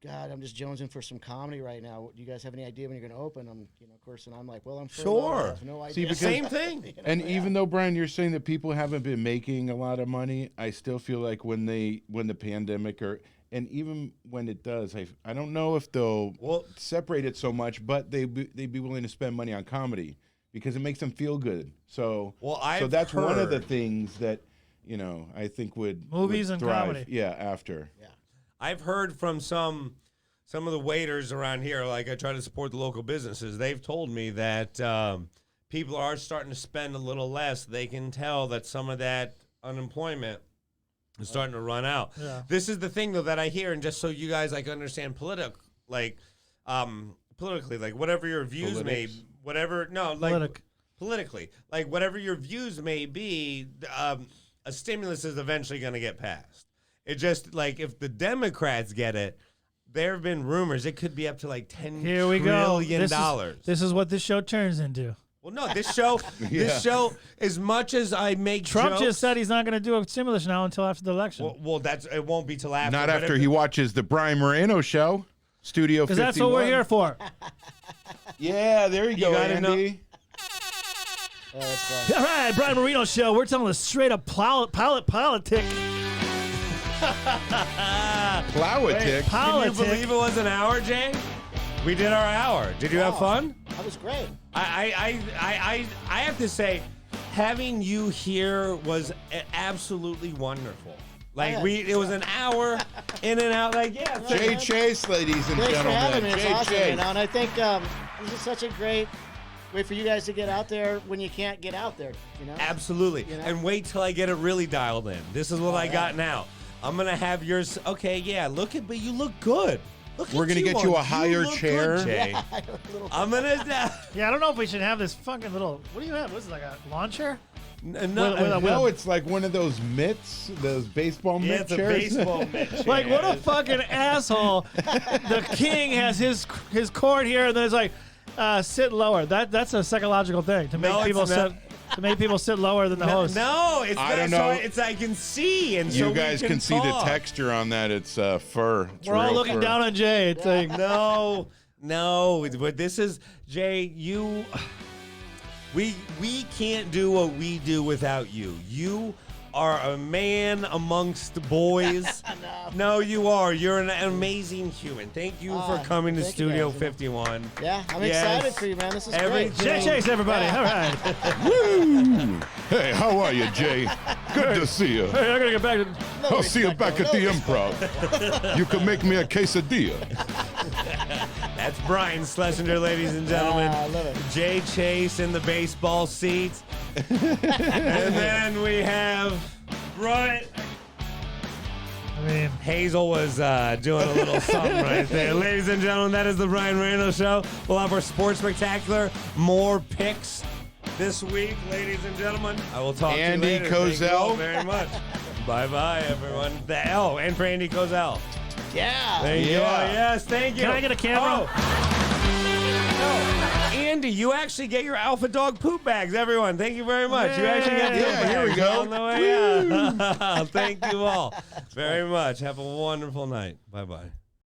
God, I'm just jonesing for some comedy right now. Do you guys have any idea when you're going to open? Of course, and I'm like, well, I'm Sure. I have no idea. See, because- Same thing. And even though, Brian, you're saying that people haven't been making a lot of money, I still feel like when the pandemic and even when it does, I don't know if they'll separate it so much, but they'd be willing to spend money on comedy because it makes them feel good. So, so that's one of the things that I think would Movies would and thrive. comedy. Yeah, after. Yeah. I've heard from some of the waiters around here, like I try to support the local businesses. They've told me that people are starting to spend a little less. They can tell that some of that unemployment is starting to run out. Yeah. This is the thing, though, that I hear, and just so you guys understand politically, like whatever your views may, politically, like whatever your views may be, a stimulus is eventually going to get passed. It just if the Democrats get it, there have been rumors it could be up to $10 Here we go. trillion. This is what this show turns into. Well, no, this show, as much as I make Trump jokes, just said he's not going to do a stimulus now until after the election. Well, it won't be till after. Not but after if- he watches the Brian Moreno show, Studio 51. Because that's what we're here for. Yeah, there you go, gotta know- Andy. That's fun. All right, Brian Moreno show. We're telling a straight up politic. Politic. Can you believe it was an hour, Jay? We did our hour. Did you have fun? That was great. I have to say, having you here was absolutely wonderful. It was an hour in and out. Jay Chase, ladies and Thanks for having gentlemen. me. It's Jay awesome, Chase. And I think this is such a great way for you guys to get out there when you can't get out there. Absolutely. And wait till I get it really dialed in. This is what I got now. I'm gonna have yours. Okay, yeah. But you look good. We're gonna get you a higher chair. Good, Jay. I'm gonna. Yeah, I don't know if we should have this fucking little. What do you have? What's it, like a lawn chair? No, it's like one of those mitts, those baseball mitt it's a chairs. baseball mitt chair. Like, what a fucking asshole. The king has his court here, and then it's like, sit lower. That's a psychological thing to make No, people it's not. sit lower than the host. No, it's I not. don't So know. it's I can see, and so You we guys can see the talk. texture on that. It's fur. It's We're all real looking fur. down on Jay. It's like, No, but this is Jay. We can't do what we do without you. You are a man amongst boys. No, you are. You're an amazing human. Thank you for coming to thank you Studio guys. 51. Yeah, I'm Yes. excited for you, man. This is great. Jay Chase, everybody. All right. Hey, how are you, Jay? Good to see you. Hey, I gotta get back to. I'll see you back at the Improv. You can make me a quesadilla. That's Brian Schlesinger, ladies and gentlemen. I love it. Jay Chase in the baseball seats. And then we have Brian. I mean, Hazel was doing a little something right there. Ladies and gentlemen, that is the Brian Moreno Show. We'll have our Sports Spectacular. More picks this week, ladies and gentlemen. I will talk Andy to you later. Thank you all Kozel. very much. Bye-bye, everyone. And for Andy Kozel. Yeah. There you go. Yes, thank you. Can I get a camera? Oh, Andy, you actually get your Alpha Dog poop bags, everyone. Thank you very much. You actually get poop Yeah, here we bags go. on the way out. Thank you all very much. Have a wonderful night. Bye-bye.